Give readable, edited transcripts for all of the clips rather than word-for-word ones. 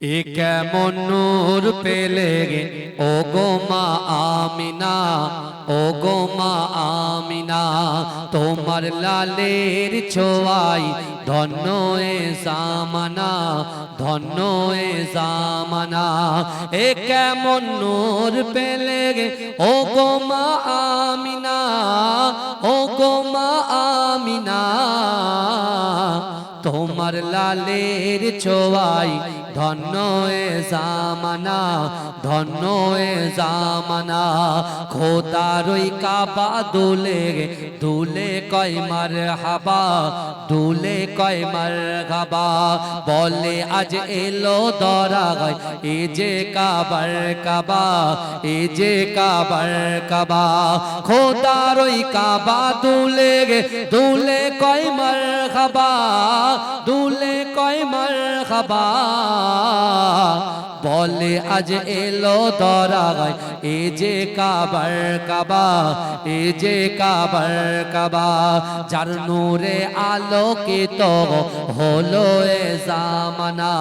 এ কেমন নূর পেলে ও গো মা আমিনা, ও গো মা আমিনা, তোমার লালের ছোঁয়াই ধন্য এ জামানা, ধন্য এ জামানা। এ কেমন নূর পেলে ও গো মা আমিনা, ও গো মা আমিনা, তোমার লালের ছোঁয়াই ধন্য এ জামানা, ধন্য এ জামানা। খোদার ওই কাবা দুলে দুলে কয় মারহাবা, দুলে কয় মারহাবা, বলে আজ এলো দরাগায় এ যে কাবার কাবা, এ যে কাবার কাবা। খোদার ওই কাবা দুলে দুলে কয় মারহাবা, দুলে কয় মারহাবা, বলে আজ এলো দরাগায় এ যে কাবার কাবা, এ যে কাবার কাবা। যার নূরে আলোকিত হলো এ জামানা,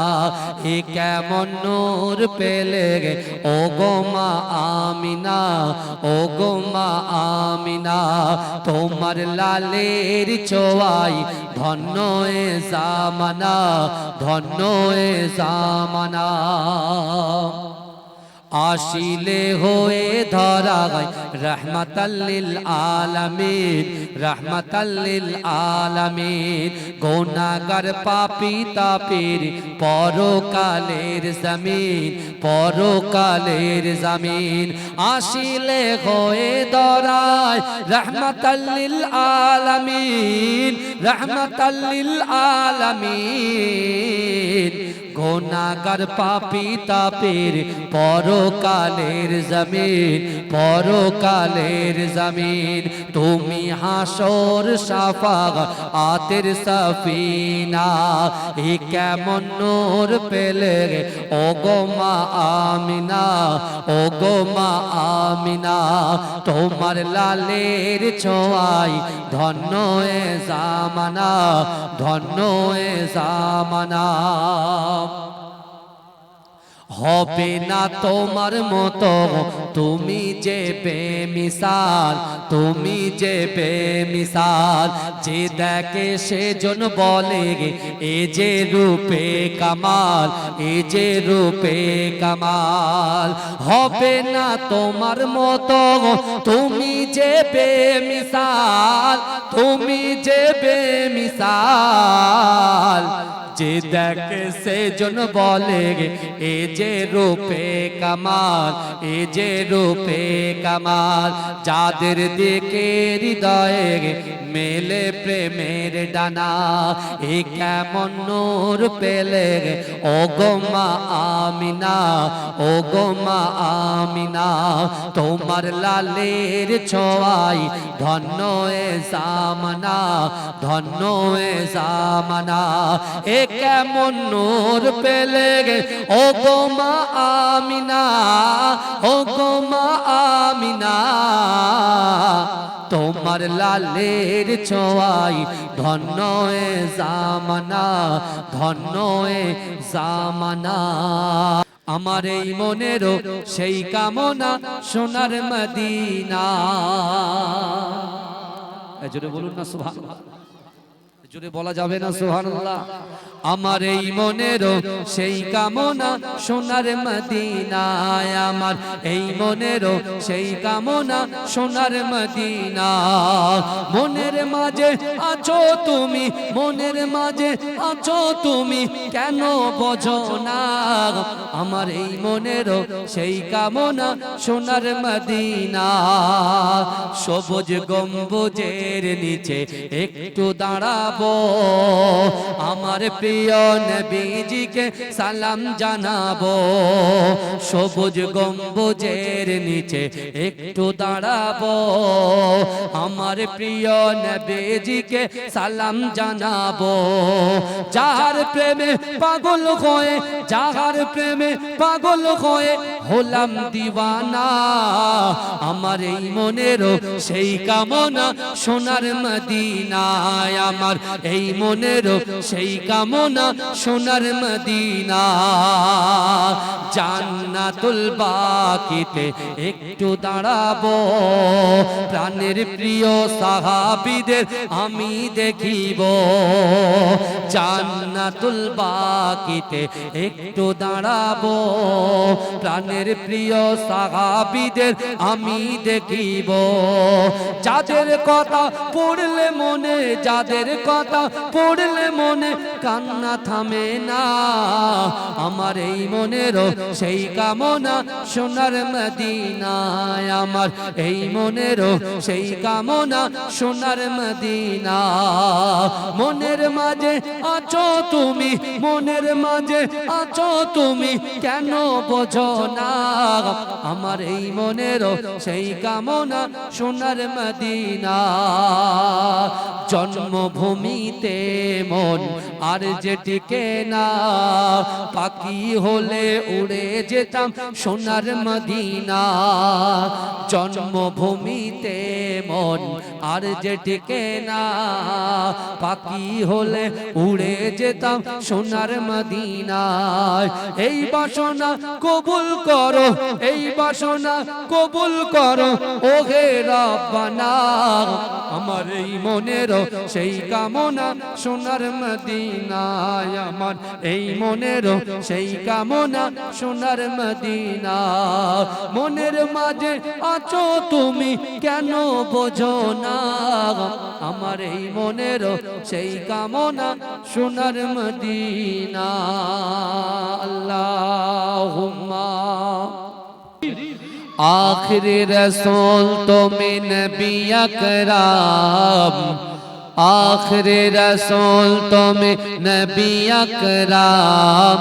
এ কেমন নূর পেলে ও গো মা আমিনা, ও গো মা আমিনা, তোমার লালের ছোঁয়াই ধন্য এ জামানা, ধন্য এ জামানা। आशिले होए धरागाय रहमतल्लिल आलमीन, रहमतल्लिल आलमीन। गुनाहगार पापी तापीर परकालेर जमीन, परकालेर जमीन। आशिले होए धराय रहमतल्लिल आलमीन, रहमतल्लिल आलमीन। गुनाहगार पापी तापीर परकालेर जमीन, परकालेर जमीन। तुमी हाशर शाफाआतेर सफीना, ए केमन नूर पेले ओ गो मा आमिना, ओ गो मा आमिना, तोमार लालेर छोঁয়াই धন্য ए জামানা, ধন্য এ জামানা। হবে না তোমার মতো তুমি যে বেমিসাল, তুমি যে বেমিসাল। যে দেখে সেজন বলে এ যে রূপে কামাল, এ যে রূপে কামাল। হবে না তোমার মতো তুমি যে বেমিসাল, তুমি যে বেমিসাল। যে দেখে সেজন বলে এ যে রূপে কামাল, এ যে রূপে কামাল। যাদের দিকে হৃদয়ে মেলে প্রেমের ডানা, এ কেমন নূর পেলে ও গো মা আমিনা, ও গো মা আমিনা, তোমার লালের ছোঁয়াই ধন্য এ জামানা, ধন্য এ জামানা। এ কেমন নূর পেলে ও গো মা আমিনা, ও গো মা আমিনা, তোমার লালের ছোঁয়াই ধন্য এ জামানা, ধন্য এ জামানা। আমার এই মনেরও সেই কামনা সোনার মদিনা। জোরে বলুন না সুবহানাল্লাহ, জোরে বলা যাবে না সুবহানাল্লাহ। আমার এই মনেরও সেই কামনা সোনার মদিনায়, আমার এই মনেরও সেই কামনা সোনার মদিনা। মনের মাঝে আছো তুমি, মনের মাঝে আছো তুমি, কেন বোঝো না? আমার এই মনেরও সেই কামনা সোনার মদিনা। সবুজ গম্বুজের নিচে একটু দাঁড়াবো, আমার প্রিয় নবীজিকে সালাম জানাবো। সবুজ গম্বুজের নিচে একটু দাঁড়াবো, আমার প্রিয় নবীজিকে সালাম জানাবো। যার প্রেমে পাগল হয়ে, যার প্রেমে পাগল হয়ে হলাম দিওয়ানা, আমার এই মনেরও সেই কামনা সোনার মদিনায়। আমার এই মনেরও সেই কামনা কামনা সোনার মদিনা জান্নাতুল বাকিতে একটু দাঁড়াবো প্রাণের প্রিয় সাহাবীদের আমি দেখিব জান্নাতুল বাকিতে একটু দাঁড়াবো প্রাণের প্রিয় সাহাবীদের আমি দেখিব যাদের কথা পড়লে মনে যাদের কথা পড়লে মনে কান্না থামে না আমার এই মনেরও সেই কামনা সোনার মদিনায় আমার এই মনেরও সেই কামনা সোনার মদিনা মনের মাঝে আছো তুমি মনের মাঝে আছো তুমি কেন বোঝো না আমার এই মনেরও সেই কামনা সোনার মদিনা জন্মভূমিতে মন আর যে টিকে না পাখি হলে উড়ে যেতাম সোনার মদিনা জন্মভূমিতে মন আর যে টিকে না পাখি হলে উড়ে যেতাম সোনার মদিনায় এই বাসনা কবুল করো এই বাসনা কবুল করো ওহে রব্বানা আমার এই মনেরও সেই কামনা সোনার মদিনায় আমার এই মনেরও সেই কামনা সোনার মদিনা মনের মাঝে আছো তুমি কেন বোঝো না আমার এই মনেরও সেই কামনা সোনার মদিনা আল্লাহুম্মা आखिरी रसूल तुम नबी अकराम आखिरी रसूल तुम नबी अकराम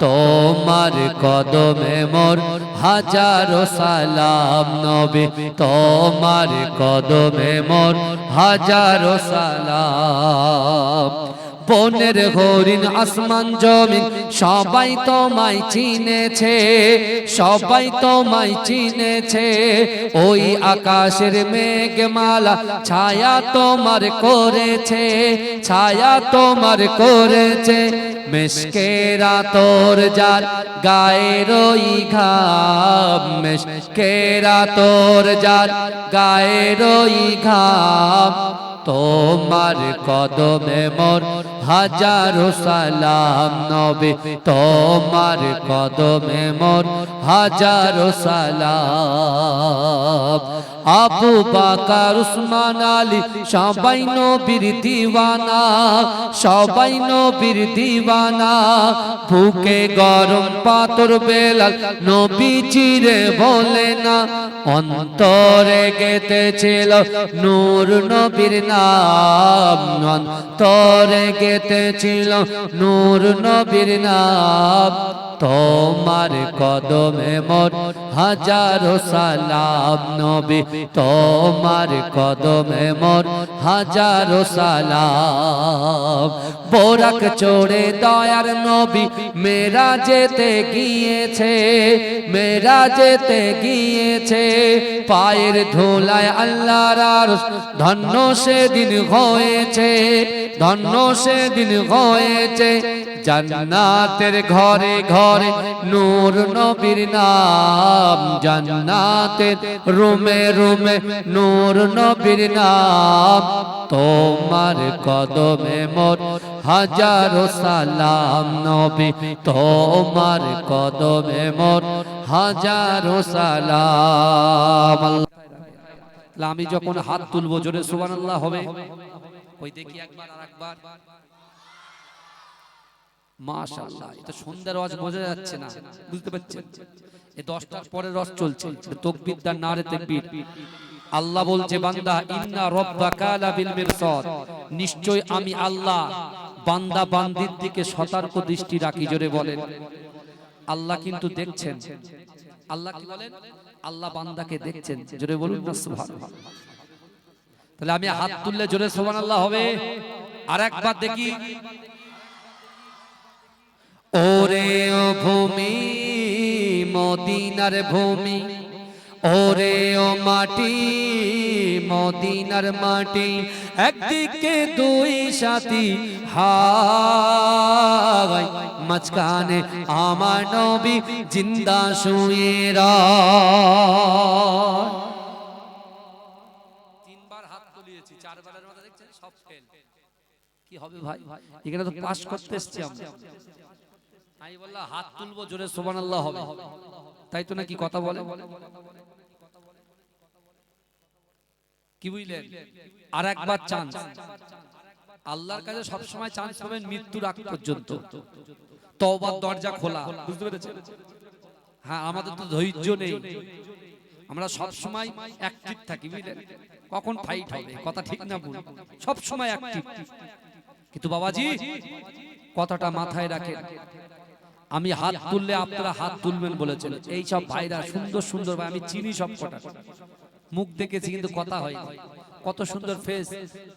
তোমার কদমে মোর হাজারো সালাম নবী তোমার কদমে মোর হাজারো সালাম বনের হরিণ আসমান জমিন সবাই তোমায় চিনেছে সবাই তোমায় চিনেছে ওই আকাশের মেঘমালা ছায়া তোমার করেছে ছায়া তোমার করেছে মিশকেরা তোর যার গায়ের ওই ঘাম মিশকেরা তোর যার গায়ের ওই ঘাম তোমার কদমে মোর হাজারো সালাম নবী তোমার কদমে মোর হাজারো সালাম আবু বকর উসমান আলী সবাই নবীর দিওয়ানা সবাই নবীর দিওয়ানা বুকে গরম পাথর বেলাল নবীজিরে বলে না অন্তরে গেঁথেছিল নূর নবীর নাম অন্তরে গেঁথেছিল নূর নবীর নাম তোমার কদমে মোর হাজারো সালাম নবী তোমার কদমে মোর হাজারো সালাম বোরাক চড়ে দয়ার নবী মেরা যেতে গিয়েছে মেরা যেতে গিয়েছে পায়ের ধুলায় আল্লাহর আরশ ধন্য সেদিন হয়েছে ধন্য সেদিন হয়েছে জান্নাতের ঘরে ঘরে নূর নবীর নাম জান্নাতের রুমে রুমে নূর নবীর নাম তোমার কদমে মোর হাজারো সালাম নবী তোমার কদমে মোর হাজারো সালাম আমি যখন হাত তুলবো জোরে সুবহানাল্লাহ হবে ওই দেখি একবার আরেকবার মাশাআল্লাহ এটা সন্ধ্যার ওয়াজ বোঝা যাচ্ছে না বুঝতে পারছেন এই 10টার পরে রস চলছে তাকবীর দার নারে তাকবীর আল্লাহ বলছে বান্দা ইন্না রাব্বাকা লাবিল মিরসাদ নিশ্চয় আমি আল্লাহ বান্দা বান্দির দিকে সতর্ক দৃষ্টি রাখি জোরে বলেন আল্লাহ কিন্তু দেখছেন আল্লাহ কি বলেন আল্লাহ বান্দাকে দেখছেন জোরে বলুন না সুবহানাল্লাহ তাহলে আমি হাত তুললে জোরে সুবহানাল্লাহ হবে আরেকবার দেখি ওরে ও ভূমি মদিনার ভূমি ওরে ও মাটি মদিনার মাটি একদিকে দুই সাথী হায় মাঝখানে আমার নবী জিন্দা শুয়ে রয়। তিনবার হাত তুলিয়েছি, চারবারের মধ্যে দেখছেন সব ফেল। কি হবে ভাই, এখানে তো পাস করতে এসেছি আমরা। আমি বললাম হাত তুলবো, জোরে সুবহানাল্লাহ হবে, তাই তো নাকি কথা বলে। কি বুঝলেন? আর একবার চান্স, আল্লাহর কাছে সব সময় চান্স পাবেন মৃত্যুর আগ পর্যন্ত। তওবার দরজা খোলা, বুঝতে পেরেছেন? হ্যাঁ, আমাদের তো ধৈর্য নেই, আমরা সব সময় অ্যাক্টিভ থাকি, বুঝলেন? কখন ফাইট হবে, কথা ঠিক না ভুল, সব সময় অ্যাক্টিভ। কিন্তু বাবাজি কথাটা মাথায় রাখেন, আমি হাত তুললে আপনারা হাত তুলবেন বলেছেন। এই সব ভাইরা সুন্দর সুন্দর ভাই, আমি চিনি সব কটা, মুখ দেখেছি কিন্তু কথা হয়। কত সুন্দর ফেস।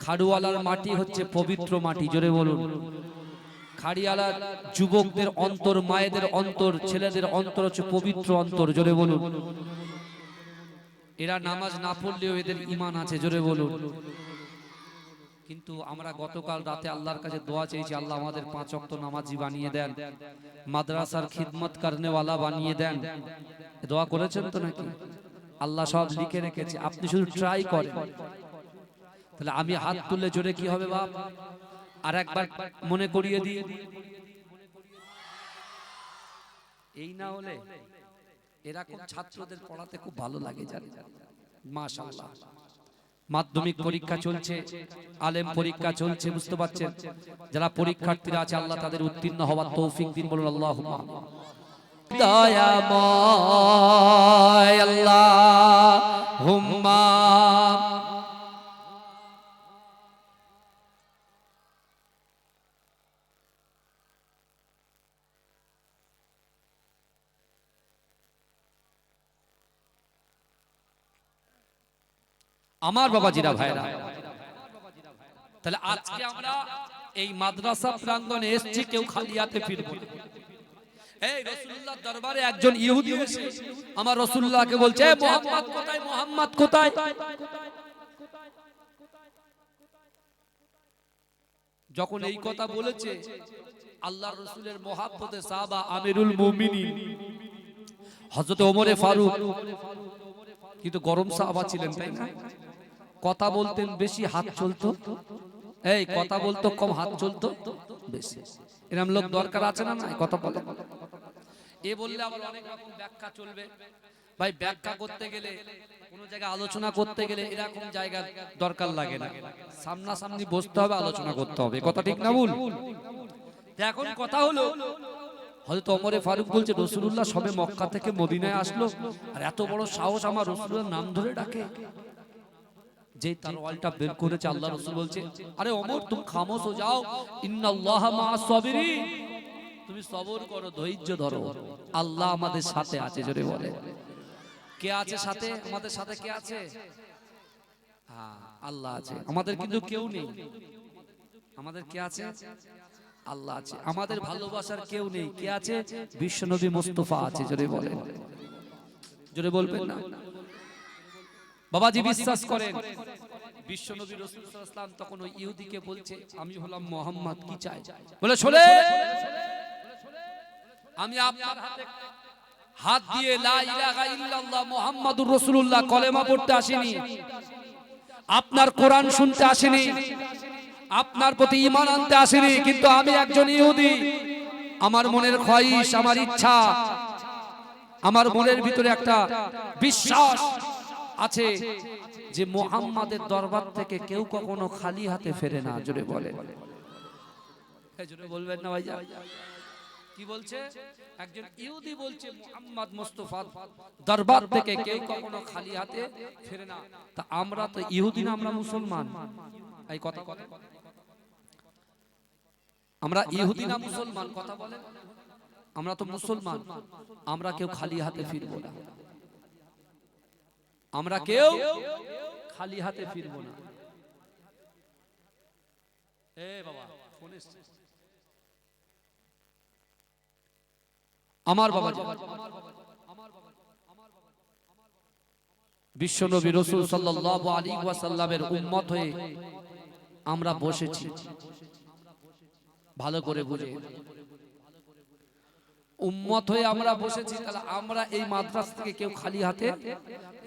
খাড়ুয়ালার মাটি হচ্ছে পবিত্র মাটি, জোরে বলুন। খাড়িয়ালার যুবকদের অন্তর, মায়েদের অন্তর, ছেলেদের অন্তর হচ্ছে পবিত্র অন্তর, জোরে বলুন। এরা নামাজ না পড়লেও এদের ঈমান আছে, জোরে বলুন। কিন্তু আমরা গতকাল রাতে আল্লাহর কাছে দোয়া চেয়েছি, আল্লাহ আমাদের 5 ওয়াক্ত নামাজি বানিয়ে দেন, মাদ্রাসার খিদমত করনেওয়ালা বানিয়ে দেন। দোয়া করেছেন তো নাকি? আল্লাহ সব লিখে রেখেছে, আপনি শুধু ট্রাই করেন। তাহলে আমি হাত তুললে জোরে কি হবে বাপ? আর একবার মনে করিয়ে দিই, এই না হলে এরকম ছাত্রদের পড়াতে খুব ভালো লাগে, জানেন? মাশাআল্লাহ। মাধ্যমিক পরীক্ষা চলছে, আলেম পরীক্ষা চলছে, বুঝতে পারছেন? যারা পরীক্ষার্থীরা আছে আল্লাহ তাদের উত্তীর্ণ হওয়ার তৌফিক দিন, বলুন আল্লাহুম্মা আমিন। দয়াময় আল্লাহুম্মা আমার বাবাজিরা ভাইরা। তাহলে আজকে আমরা এই মাদ্রাসা প্রাঙ্গণে এসেছি, কেউ খালি হাতে ফিরবো না। এই রাসূলুল্লাহর দরবারে একজন ইহুদি এসে আমার রাসূলুল্লাহকে বলছে, এ মুহাম্মদ কোথায়, মুহাম্মদ কোথায়? যখন এই কথা বলেছে, আল্লাহর রাসূলের মহব্বতে সাহাবা আমিরুল মুমিনিন হযরত ওমরে ফারুক, কিন্তু গরম সাহাবা ছিলেন, তাই না? কথা বলতেন বেশি, হাত চলতো, এই কথা বলতো কম, হাত চলতো বেশি। এরকম লোক দরকার আছে না? নাই কথা বলে। এ বললে আবার অনেক রকম ব্যাখ্যা চলবে। ভাই ব্যাখ্যা করতে গেলে, কোন জায়গায় আলোচনা করতে গেলে এরকম জায়গা দরকার লাগে না, সামনাসামনি বসতে হবে, আলোচনা করতে হবে, কথা ঠিক না ভুল? এখন কথা হলো, হযরত ওমরে ফারুক বলছে রাসূলুল্লাহ সবে মক্কা থেকে মদিনায় আসলো, আর এত বড় সাহস আমার রাসূলুল্লাহর নাম ধরে ডাকে। যে তরওয়ালটা বের করেছে আল্লাহ রাসূল বলছে, আরে ওমর তুমি খামোশ হয়ে যাও, ইন্নাল্লাহা মা'আস সাবিরিন, তুমি সবর করো, ধৈর্য ধরো, আল্লাহ আমাদের সাথে আছে, জোরে বলে। কে আছে সাথে? আমাদের সাথে কে আছে? হ্যাঁ, আল্লাহ আছে। আমাদের কিন্তু কেউ নেই। আমাদের কে আছে? আল্লাহ আছে। আমাদের ভালোবাসার কেউ নেই। কে আছে? বিশ্বনবী মুস্তাফা আছে, জোরে বলেন। জোরে বলবেন না? বাবাজি বিশ্বাস করেন, বিশ্বনবী রাসূল সাল্লাল্লাহু আলাইহি ওয়াসাল্লাম তখন ওই ইহুদিকে বলছে, আমি হলাম মুহাম্মদ, কি চাই? বলে শোনে, আমি আপনার হাতে হাত দিয়ে লা ইলাহা ইল্লাল্লাহ মুহাম্মাদুর রাসূলুল্লাহ কলেমা পড়তে আসিনি, আপনার কোরআন শুনতে আসিনি, আপনার প্রতি ঈমান আনতে আসিনি, কিন্তু আমি একজন ইহুদি, আমার মনের খোয়াইশ, আমার ইচ্ছা, আমার মনের ভিতরে একটা বিশ্বাস আছে যে মুহাম্মাদের দরবার থেকে কেউ কখনো খালি হাতে ফেরে না, জোরে বলেন। জোরে বলবেন না ভাইয়া? কি বলছে? একজন ইহুদি বলছে মুহাম্মদ মুস্তাফার দরবার থেকে কেউ কখনো খালি হাতে ফেরে না। তা আমরা তো ইহুদি না, আমরা মুসলমান। এই কথা বলেন, আমরা ইহুদি না মুসলমান? কথা বলেন, আমরা তো মুসলমান, আমরা কেউ খালি হাতে ফিরবো না, আমরা কেউ খালি হাতে ফিরবো না। এ বাবা ফোন এসেছে আমার বাবা, বিশ্বনবী রাসূল সাল্লাল্লাহু আলাইহি ওয়াসাল্লামের উম্মত হয়ে আমরা বসেছি। ভালো করে বুঝে, উম্মত হয়ে আমরা বসেছি, তাহলে আমরা এই মাদ্রাসা থেকে কেউ খালি হাতে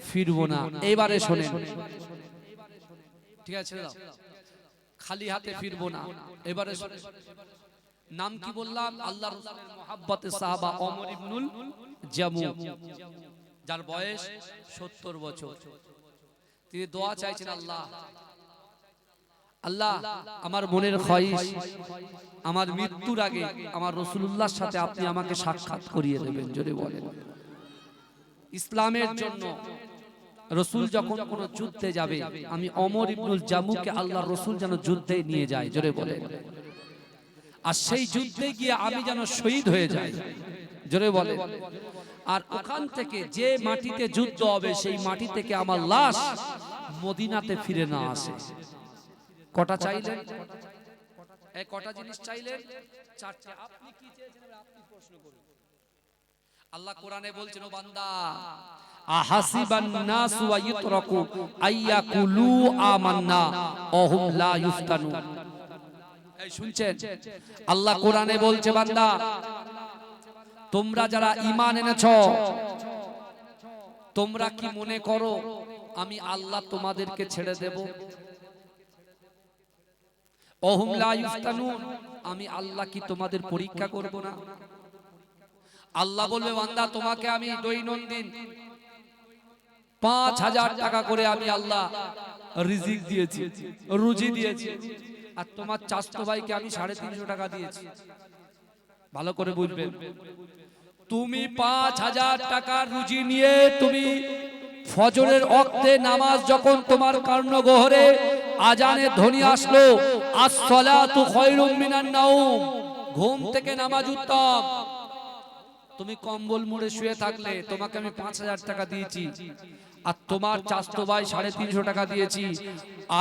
ফিরবো না। এবারে শোনেন, ঠিক আছে, খালি হাতে ফিরবো না। এবারে শোনেন, নাম কি বললাম? আল্লাহ রাসূলের মুহাব্বতে সাহাবা ওমর ইবনুল জামু, যার বয়স 70 বছর। তিনি দোয়া চাইছেন, আল্লাহ আল্লাহ আমার মনের খয়েশ, আমার মৃত্যুর আগে আমার রাসূলুল্লাহর সাথে আপনি আমাকে সাক্ষাৎ করিয়ে দেবেন। জোরে বলেন। ইসলামের জন্য রাসূল যখন কোন যুদ্ধে যাবে, আমি ওমর ইবনুল জামুকে আল্লাহর রাসূল যেন যুদ্ধে নিয়ে যায়। জোরে বলেন। আর সেই যুদ্ধে গিয়ে আমি যেন শহীদ হয়ে যাই। জোরে বলেন। আর ওখান থেকে যে মাটিতে যুদ্ধ হবে, সেই মাটি থেকে আমার লাশ মদিনাতে ফিরে না আসে। কটা চাইলেন? এই কটা জিনিস চাইলেন? চারটে। আপনি কি চেয়েছেন আপনি প্রশ্ন করুন। আল্লাহ কোরআনে বলছেন, ও বান্দা, আহাসিবান নাসু ওয়া ইতরাকু আইয়াকুলু আমান্না ওয়া হুম লা ইফতানুন। এই শুনছেন? আল্লাহ কোরআনে বলছে, বান্দা তোমরা যারা ঈমান এনেছো, তোমরা কি মনে করো আমি আল্লাহ তোমাদেরকে ছেড়ে দেব? ওহুম লা ইফতানুন, আমি আল্লাহ কি তোমাদের পরীক্ষা করব না? আল্লাহ বলবে, বান্দা তোমাকে আমি দৈনন্দিন 5000 টাকা করে আমি আল্লাহ রিজিক দিয়েছি, রুজি দিয়েছি, আর তোমার চাচতো ভাইকে আমি 350 টাকা দিয়েছি। ভালো করে বুঝবেন, তুমি 5000 টাকার রুজি নিয়ে তুমি ফজরের ওয়াক্তে নামাজ যখন তোমার কর্ণগহরে আজানের ধ্বনি আসলো, আস-সালাতু খায়রুম মিনান নাওম, ঘুম থেকে নামাজ উত্তম, তুমি কম্বল মুড়ে শুয়ে থাকলে তোমাকে আমি 5000 টাকা দিয়েছি, আর তোমার চাচতো ভাই 350 টাকা দিয়েছি,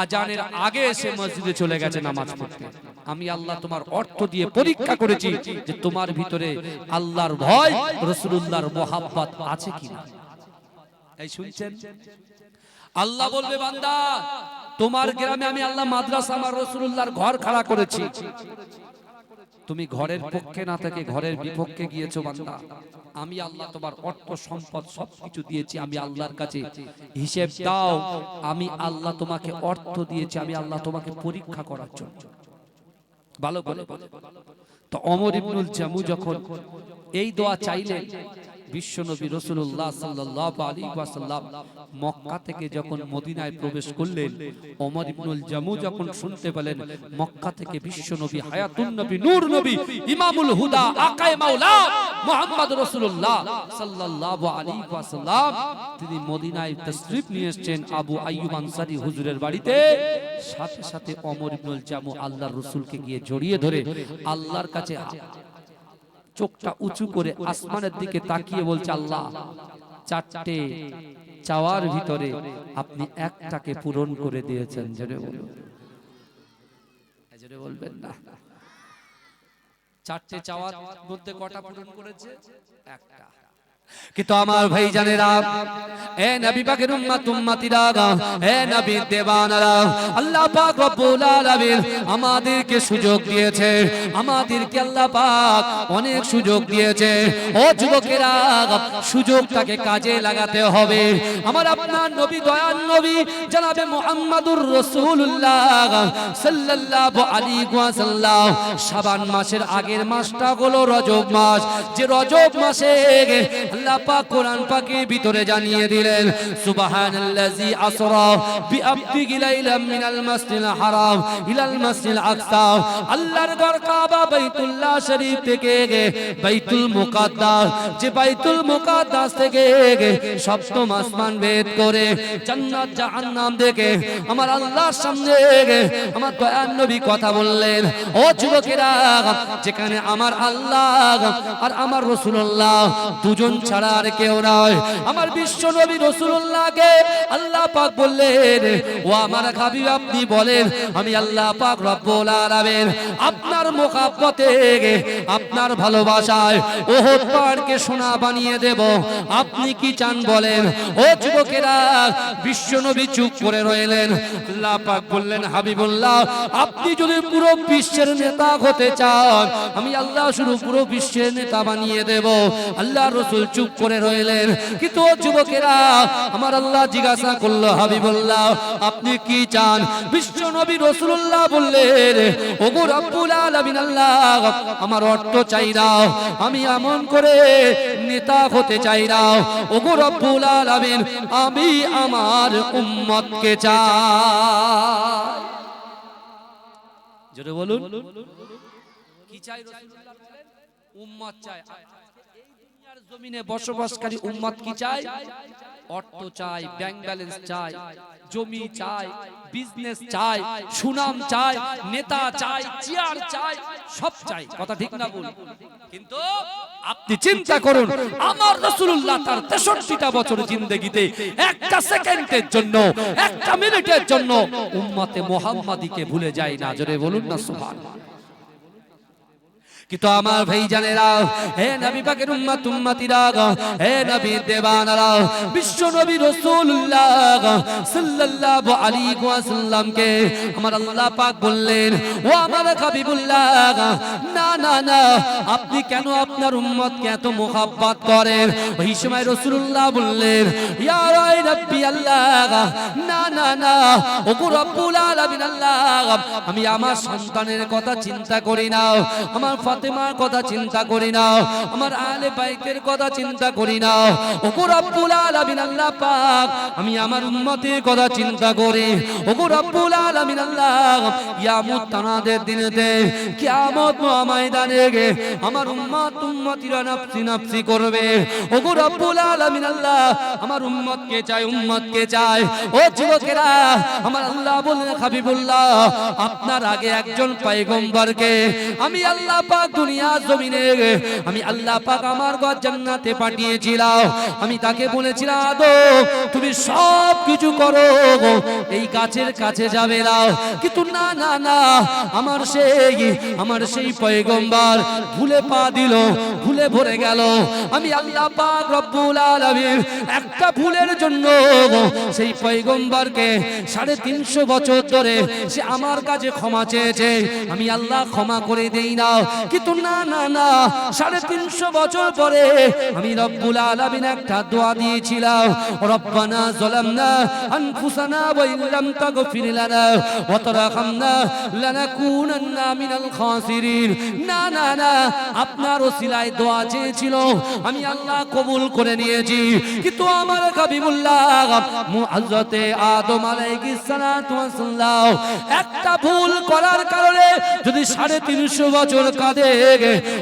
আজানের আগে এসে মসজিদে চলে গেছে নামাজ পড়তে। আমি আল্লাহ তোমার অর্থ দিয়ে পরীক্ষা করেছি যে তোমার ভিতরে আল্লাহর ভয়, রাসূলুল্লাহর মুহাব্বত আছে কিনা। এই শুনছেন? আল্লাহ বলবে, বান্দা তোমার গ্রামে আমি আল্লাহ মাদ্রাসা আমার রাসূলুল্লাহর ঘর খাড়া করেছি, তুমি ঘরের পক্ষে না থেকে ঘরের বিপক্ষে গিয়েছো। বান্দা আমি আল্লাহ তোমার অর্থ সম্পদ সবকিছু দিয়েছি, আমি আল্লাহর কাছে হিসেব দাও। আমি আল্লাহ তোমাকে অর্থ দিয়েছি, আমি আল্লাহ তোমাকে পরীক্ষা করার জন্য। ভালো করে। তো ওমর ইবনুল জামু যখন এই দোয়া চাইলেন, বিশ্বনবী রাসূলুল্লাহ সাল্লাল্লাহু আলাইহি ওয়াসাল্লাম মক্কা থেকে যখন মদিনায় প্রবেশ করলেন, ওমর ইবনুল জামু যখন শুনতে পেলেন মক্কা থেকে বিশ্বনবী, হায়াতুন নবী, নূর নবী, ইমামুল হুদা, আকায়ে মাওলা মুহাম্মদ রাসূলুল্লাহ সাল্লাল্লাহু আলাইহি ওয়াসাল্লাম তিনি মদিনায় তাশরীফ নিয়ে এসেছেন আবু আইয়ুব আনসারী হুজুরের বাড়িতে, সাথে সাথে ওমর ইবনুল জামু আল্লাহর রাসূলকে গিয়ে জড়িয়ে ধরে আল্লাহর কাছে চোখটা উঁচু করে আসমানের দিকে তাকিয়ে বলছে, আল্লাহ চারটে চাওয়ার ভিতরে আপনি একটাকে পূরণ করে দিয়েছেন। জোরে বলুন। জোরে বলবেন না? চারটে চাওয়ার মধ্যে কটা পূরণ করেছে? একটা। কিন্তু আমার ভাই জানেরা, এ নবী পাকের উম্মত উম্মতিরা, এ নবী দেওয়ানারা, আল্লাহ পাক রব্বুল আলামিন আমাদেরকে সুযোগ দিয়েছে, আমাদেরকে আল্লাহ পাক অনেক সুযোগ দিয়েছে। ও যুবকেরা, সুযোগটাকে কাজে লাগাতে হবে। আমার আপনার নবী, দয়ার নবী জনাবে মুহাম্মদুর রাসূলুল্লাহ সাল্লাল্লাহু আলাইহি ওয়াসাল্লাম শাবান মাসের আগের মাসটা হলো রজব মাস। যে রজব মাসে আল্লাহ পাক কোরআন পাকের ভিতরে জানিয়ে দিলেন, সুবহানাল্লাযী আসরা বিআবদিহি লাইলাম মিনাল মাসজিদিল হারাম ইলাল মাসজিদিল আকসা। আল্লাহর ঘর কাবা বাইতুল্লাহ শরীফ থেকে বাইতুল মুকাদ্দাস, যে বাইতুল মুকাদ্দাস থেকে সপ্তম আসমান ভেদ করে জান্নাত জাহান্নাম দেখে আমার আল্লাহর সামনে আমার দয়ার নবী কথা বললেন, ও যুবকেরা, যেখানে আমার আল্লাহ আর আমার রাসূলুল্লাহ দুজন ছাড়া আর কেউ নয়। আমার বিশ্ব নবী রাসূলুল্লাহকে আল্লাহ পাক বললেন, ও আমার হাবিব আপনি বলেন, আমি আল্লাহ পাক রব্বুল আলামিন আপনার মুহাব্বতে, আপনার ভালোবাসায় উহুদ পাহাড়কে সোনা বানিয়ে দেব, আপনি কি চান বলেন। ও যুবকেরা, বিশ্ব নবী চুপ করে রইলেন। আল্লাহ পাক বললেন, হাবিবুল্লাহ আপনি যদি পুরো বিশ্বের নেতা হতে চান, আমি আল্লাহ শুধু পুরো বিশ্বের নেতা বানিয়ে দেব। আল্লাহ রাসূল চুপ করে রইলেন। কিন্তু যুবকেরা, আমার আল্লাহ জিজ্ঞাসা করলো, হাবিবুল্লাহ আপনি কি চান। বিশ্ব নবী রাসূলুল্লাহ বললেন, ওগো রব্বুল আলামিন আল্লাহ, আমার অর্থ চাই না, আমি এমন করে নেতা হতে চাই না। ওগো রব্বুল আলামিন, আমি আমার উম্মতকে চাই। জোরে বলুন, কি চাই রাসূলুল্লাহ বলেন? উম্মত চাই। এই দুনিয়ার জমিনে বসবাসকারী উম্মত কি চাই? অর্থ চাই, ব্যাংক ব্যালেন্স চাই, জমি চাই, বিজনেস চাই, সুনাম চাই, নেতা চাই, চেয়ার চাই, সব চাই। কথা ঠিক না বল? কিন্তু আপনি চিন্তা করুন, আমার রাসূলুল্লাহ তার 63টা বছর জিন্দেগিতে একটা সেকেন্ডের জন্য, একটা মিনিটের জন্য উম্মতে মুহাম্মাদীকে ভুলে যায় না। জোরে বলুন না সুবহানাল্লাহ। কিন্তু আমার ভাইজানেরা, হে নবী পাকের উম্মত উম্মতিরা, হে নবী দেওয়ানারা, বিশ্ব নবী রাসূলুল্লাহ সাল্লাল্লাহু আলাইহি ওয়াসাল্লামকে আমার আল্লাহ পাক বললেন, ও আমার হাবিবুল্লাহ, না না না, আপনি কেন আপনার উম্মতকে এত মুহাব্বত করেন? ওই সময় রাসূলুল্লাহ বললেন, ইয়া রাব্বি আল্লাহ, না না না, ওগো রব্বুল আলামিন আল্লাহ, আমি আমার সন্তানের কথা চিন্তা করি না, আমার ফাতেমার কথা চিন্তা করি না, আমার আলে বাইতের কথা চিন্তা করি না। ওগো রব্বুল আলামিন আল্লাহ পাক, আমি আমার উম্মতের কথা চিন্তা করি। ওগো রব্বুল আলামিন আল্লাহ, কিয়ামত তানাদের দিনেতে, কিয়ামত ময়দানে আমার উম্মত উম্মতিরা নাফসি নাফসি করবে। ওগো রব্বুল আলামিন আল্লাহ, আমার উম্মতকে চাই, উম্মতকে চাই। ও যুবকেরা, আমার আল্লাহ বলেন, হাবিবুল্লাহ আপনার আগে একজন পয়গম্বরকে আমি আল্লাহ পাক দুনিয়া জমিনে, আমি আল্লাহ পাক আমার ঘর জান্নাতে পাঠিয়েছিলাম। আমি তাকে বলেছিলাম, আদম তুমি সব কিছু করো, এই গাছের কাছে যাবে না। কিন্তু না না না, আমার সেই পয়গম্বর ভুলে পা দিল, ভুলে ভরে গেল। আমি আল্লাহ পাক রব্বুল আলামিন একটা ভুলের জন্য সেই পয়গম্বরকে 350 বছর ধরে সে আমার কাছে ক্ষমা চেয়েছে, আমি আল্লাহ ক্ষমা করে দেই না। কিন্তু না না না, 350 বছর পরে আমি রব্বুল আলামিন একটা দোয়া দিয়েছিলাম, রব্বানা যালামনা আনফুসানা ওয়া ইল্লাম তাগফির লানা ওয়া তারহামনা লানাকুনান্না মিনাল খাসিরিন। না না না, আপনার ওসিলায় দোয়া চেয়েছিল, আমি আল্লাহ কবুল করে নিয়েছি। কিন্তু আমার হাবিবুল্লাহ হযরতে আদম আলাইহিস সালাতু ওয়াস সালাম একটা ভুল করার কারণে যদি 350 বছর কাঁদে,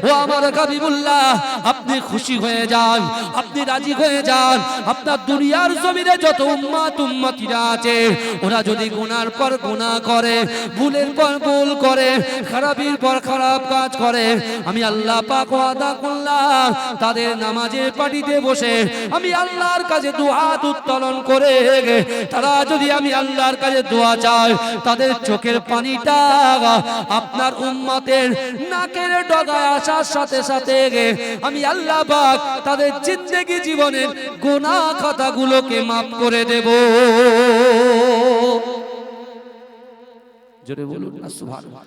ও আমার হাবিবুল্লাহ আপনি খুশি হয়ে যান, আপনি রাজি হয়ে যান। আপনার দুনিয়ার জমিনে যত উম্মত উম্মতিরা আছে, ওরা যদি গুনার পর গুনাহ করে, ভুলের পর ভুল করে, খারাপের পর খারাপ কাজ করে, আমি আল্লাহ পাক ওয়াদা করলাম তাদের নামাজের পাটিতে বসে আমি আল্লাহর কাছে দুহাত উত্তোলন করে, তারা যদি আমি আল্লাহর কাছে দোয়া চায়, তাদের চোখের পানিটা আপনার উম্মতের নাকের ডগায় আসার সাথে সাথে আমি আল্লাহ পাক তাদের জিন্দেগি জীবনের গুনাহ খাতাগুলোকে মাফ করে দেব। জোরে বলুন না সুবহানাল্লাহ।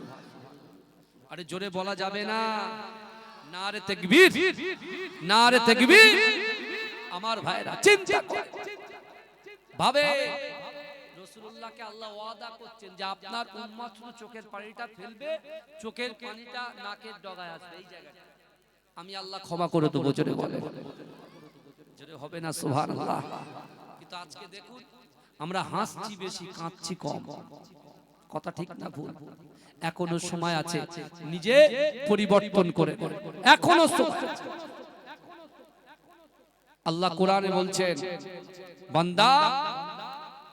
আরে জোরে বলা যাবে না? নারে তাকবীর, নারে তাকবীর। আমার ভাইরা চিন্তা করে ভাবে, রাসূলুল্লাহকে আল্লাহ ওয়াদা করছেন যে আপনার উম্মত শুধু চোখের পানিটা ফেলবে, চোখের পানিটা নাকের ডগায় আসবে, এই জায়গাটা আমি আল্লাহ ক্ষমা করে দেব। জোরে বলে, জোরে হবে না সুবহানাল্লাহ। কিন্তু আজকে দেখুন, আমরা হাসছি বেশি, কাঁদছি কম। কথা ঠিক না ভুল? এখনো সময় আছে নিজে পরিবর্তন করে, এখনো সময় আছে। আল্লাহ কোরআনে বলছেন, বান্দা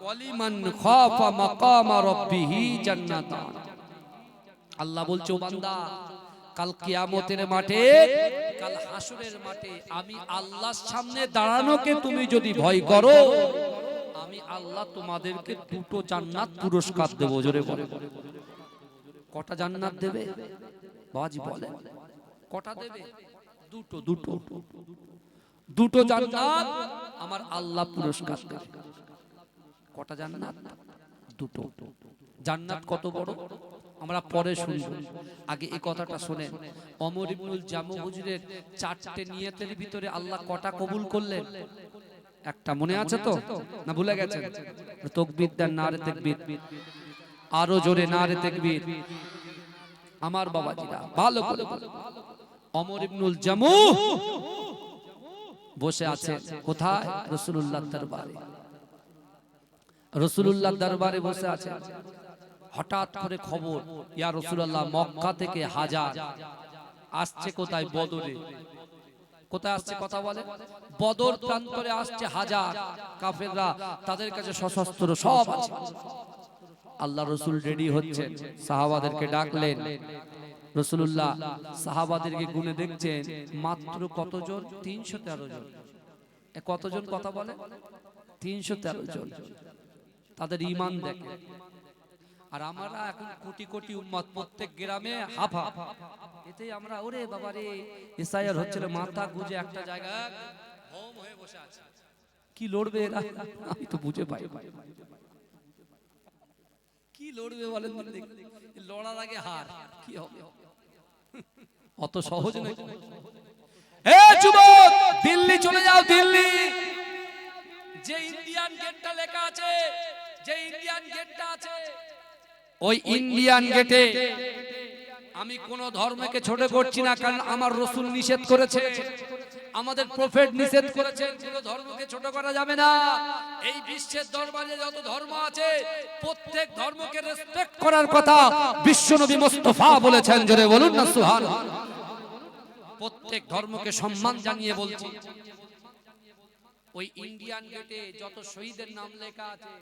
ওয়ালিমান খাফা মাকামা রাব্বিহি জান্নাতান। আল্লাহ বলছে, ও বান্দা কাল কিয়ামতের মাঠে কাল হাসরের মাঠে আমি আল্লাহর সামনে দাঁড়ানোকে তুমি যদি ভয় করো, আমি আল্লাহ তোমাদেরকে দুটো জান্নাত পুরস্কার দেব। জোরে বলে, কটা জান্নাত দেবে বাবাজি বলে? কটা দেবে? দুটো। দুটো দুটো জান্নাত আমার আল্লাহ পুরস্কার দেবে। কটা জান্নাত? দুটো। জান্নাত কত বড় আমরা পরে শুনব, আগে এই কথাটা শুনেন। ওমর ইবনুল জামু হুজুরের 4টে নিয়তের ভিতরে আল্লাহ কটা কবুল করলেন? একটা মনে আছে তো, না ভুলে গেছেন? তাকবীর দেন, নারে তাকবীর, আরো জোরে নারে তাকবীর। আমার বাবাজিরা ভালো করে, ওমর ইবনুল জামু বসে আছে কোথায়? রাসূলুল্লাহর দরবারে। রাসূলুল্লাহর দরবারে বসে আছে। হঠাৎ করে খবর, ইয়া রাসূলুল্লাহ, মক্কা থেকে হাজার আসছে। কোথায়? বদরে। কোথায় আসছে কথা বলে? বদর প্রান্তরে আসছে হাজার কাফেররা, তাদের কাছে সশস্ত্র সব আছে। আল্লাহ রাসূল রেডি হচ্ছেন, সাহাবাদেরকে ডাকলেন। রাসূলুল্লাহ সাহাবাদেরকে গুনে দেখছেন মাত্র কতজন? 313 জন। কতজন কথা বলে? 313 জন। তাদের ঈমান দেখে। আর আমরা এখন কোটি কোটি উম্মত, প্রত্যেক গ্রামে হাফ হাফ। এতেই আমরা ওরে বাবা রে, ইসাইয়ার হচ্ছিল মাথা গুজে একটা জায়গায় হোম হয়ে বসে আছে। কি লড়বে এরা? আমি তো বুঝে পাই কি লড়বে বলেন? লড়ার আগে হার কি হবে? অত সহজ নয়। এ যুবক, দিল্লি চলে যাও। দিল্লি যে ইন্ডিয়ান গেটটা লেখা আছে, যে ইন্ডিয়ান গেটটা আছে, ওই ইন্ডিয়ান গেটে আমি কোন ধর্মকে ছোট করছি না, কারণ আমার রাসূল নিষেধ করেছে, আমাদের প্রফেট নিষেধ করেছেন, কোন ধর্মকে ছোট করা যাবে না। এই বিশ্বের দরবারে যত ধর্ম আছে প্রত্যেক ধর্মকে রেসপেক্ট করার কথা বিশ্বনবী মুস্তাফা বলেছেন। জোরে বলুন না সুবহানাল্লাহ। প্রত্যেক ধর্মকে সম্মান জানিয়ে বলছি। ওই ইন্ডিয়ান গেটে যত শহীদের নাম লেখা আছে,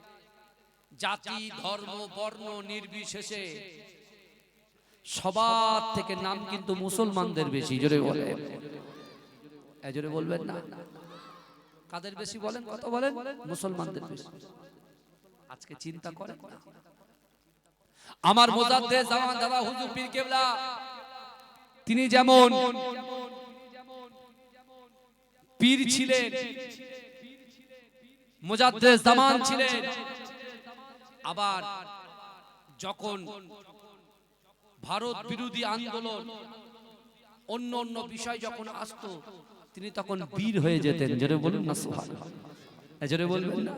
জাতি ধর্ম বর্ণ নির্বিশেষে সবার থেকে নাম কিন্তু মুসলমানদের বেশি। জোরে বলেন, জোরে বলবেন না? কাদের বেশি বলেন? কত বলেন? মুসলমানদের বেশি। আজকে চিন্তা করেন না, আমার মুজাদ্দেদ জামান দাদা হুজুর পীর কেবলা, তিনি যেমন পীর ছিলেন, মুজাদ্দেদ জামান ছিলেন, আবার যখন ভারত বিরোধী আন্দোলন অন্য অন্য বিষয় যখন আসতো, তিনি তখন বীর হয়ে যেতেন। জোরে বলুন না সুবহানাল্লাহ। জোরে বলবেন না?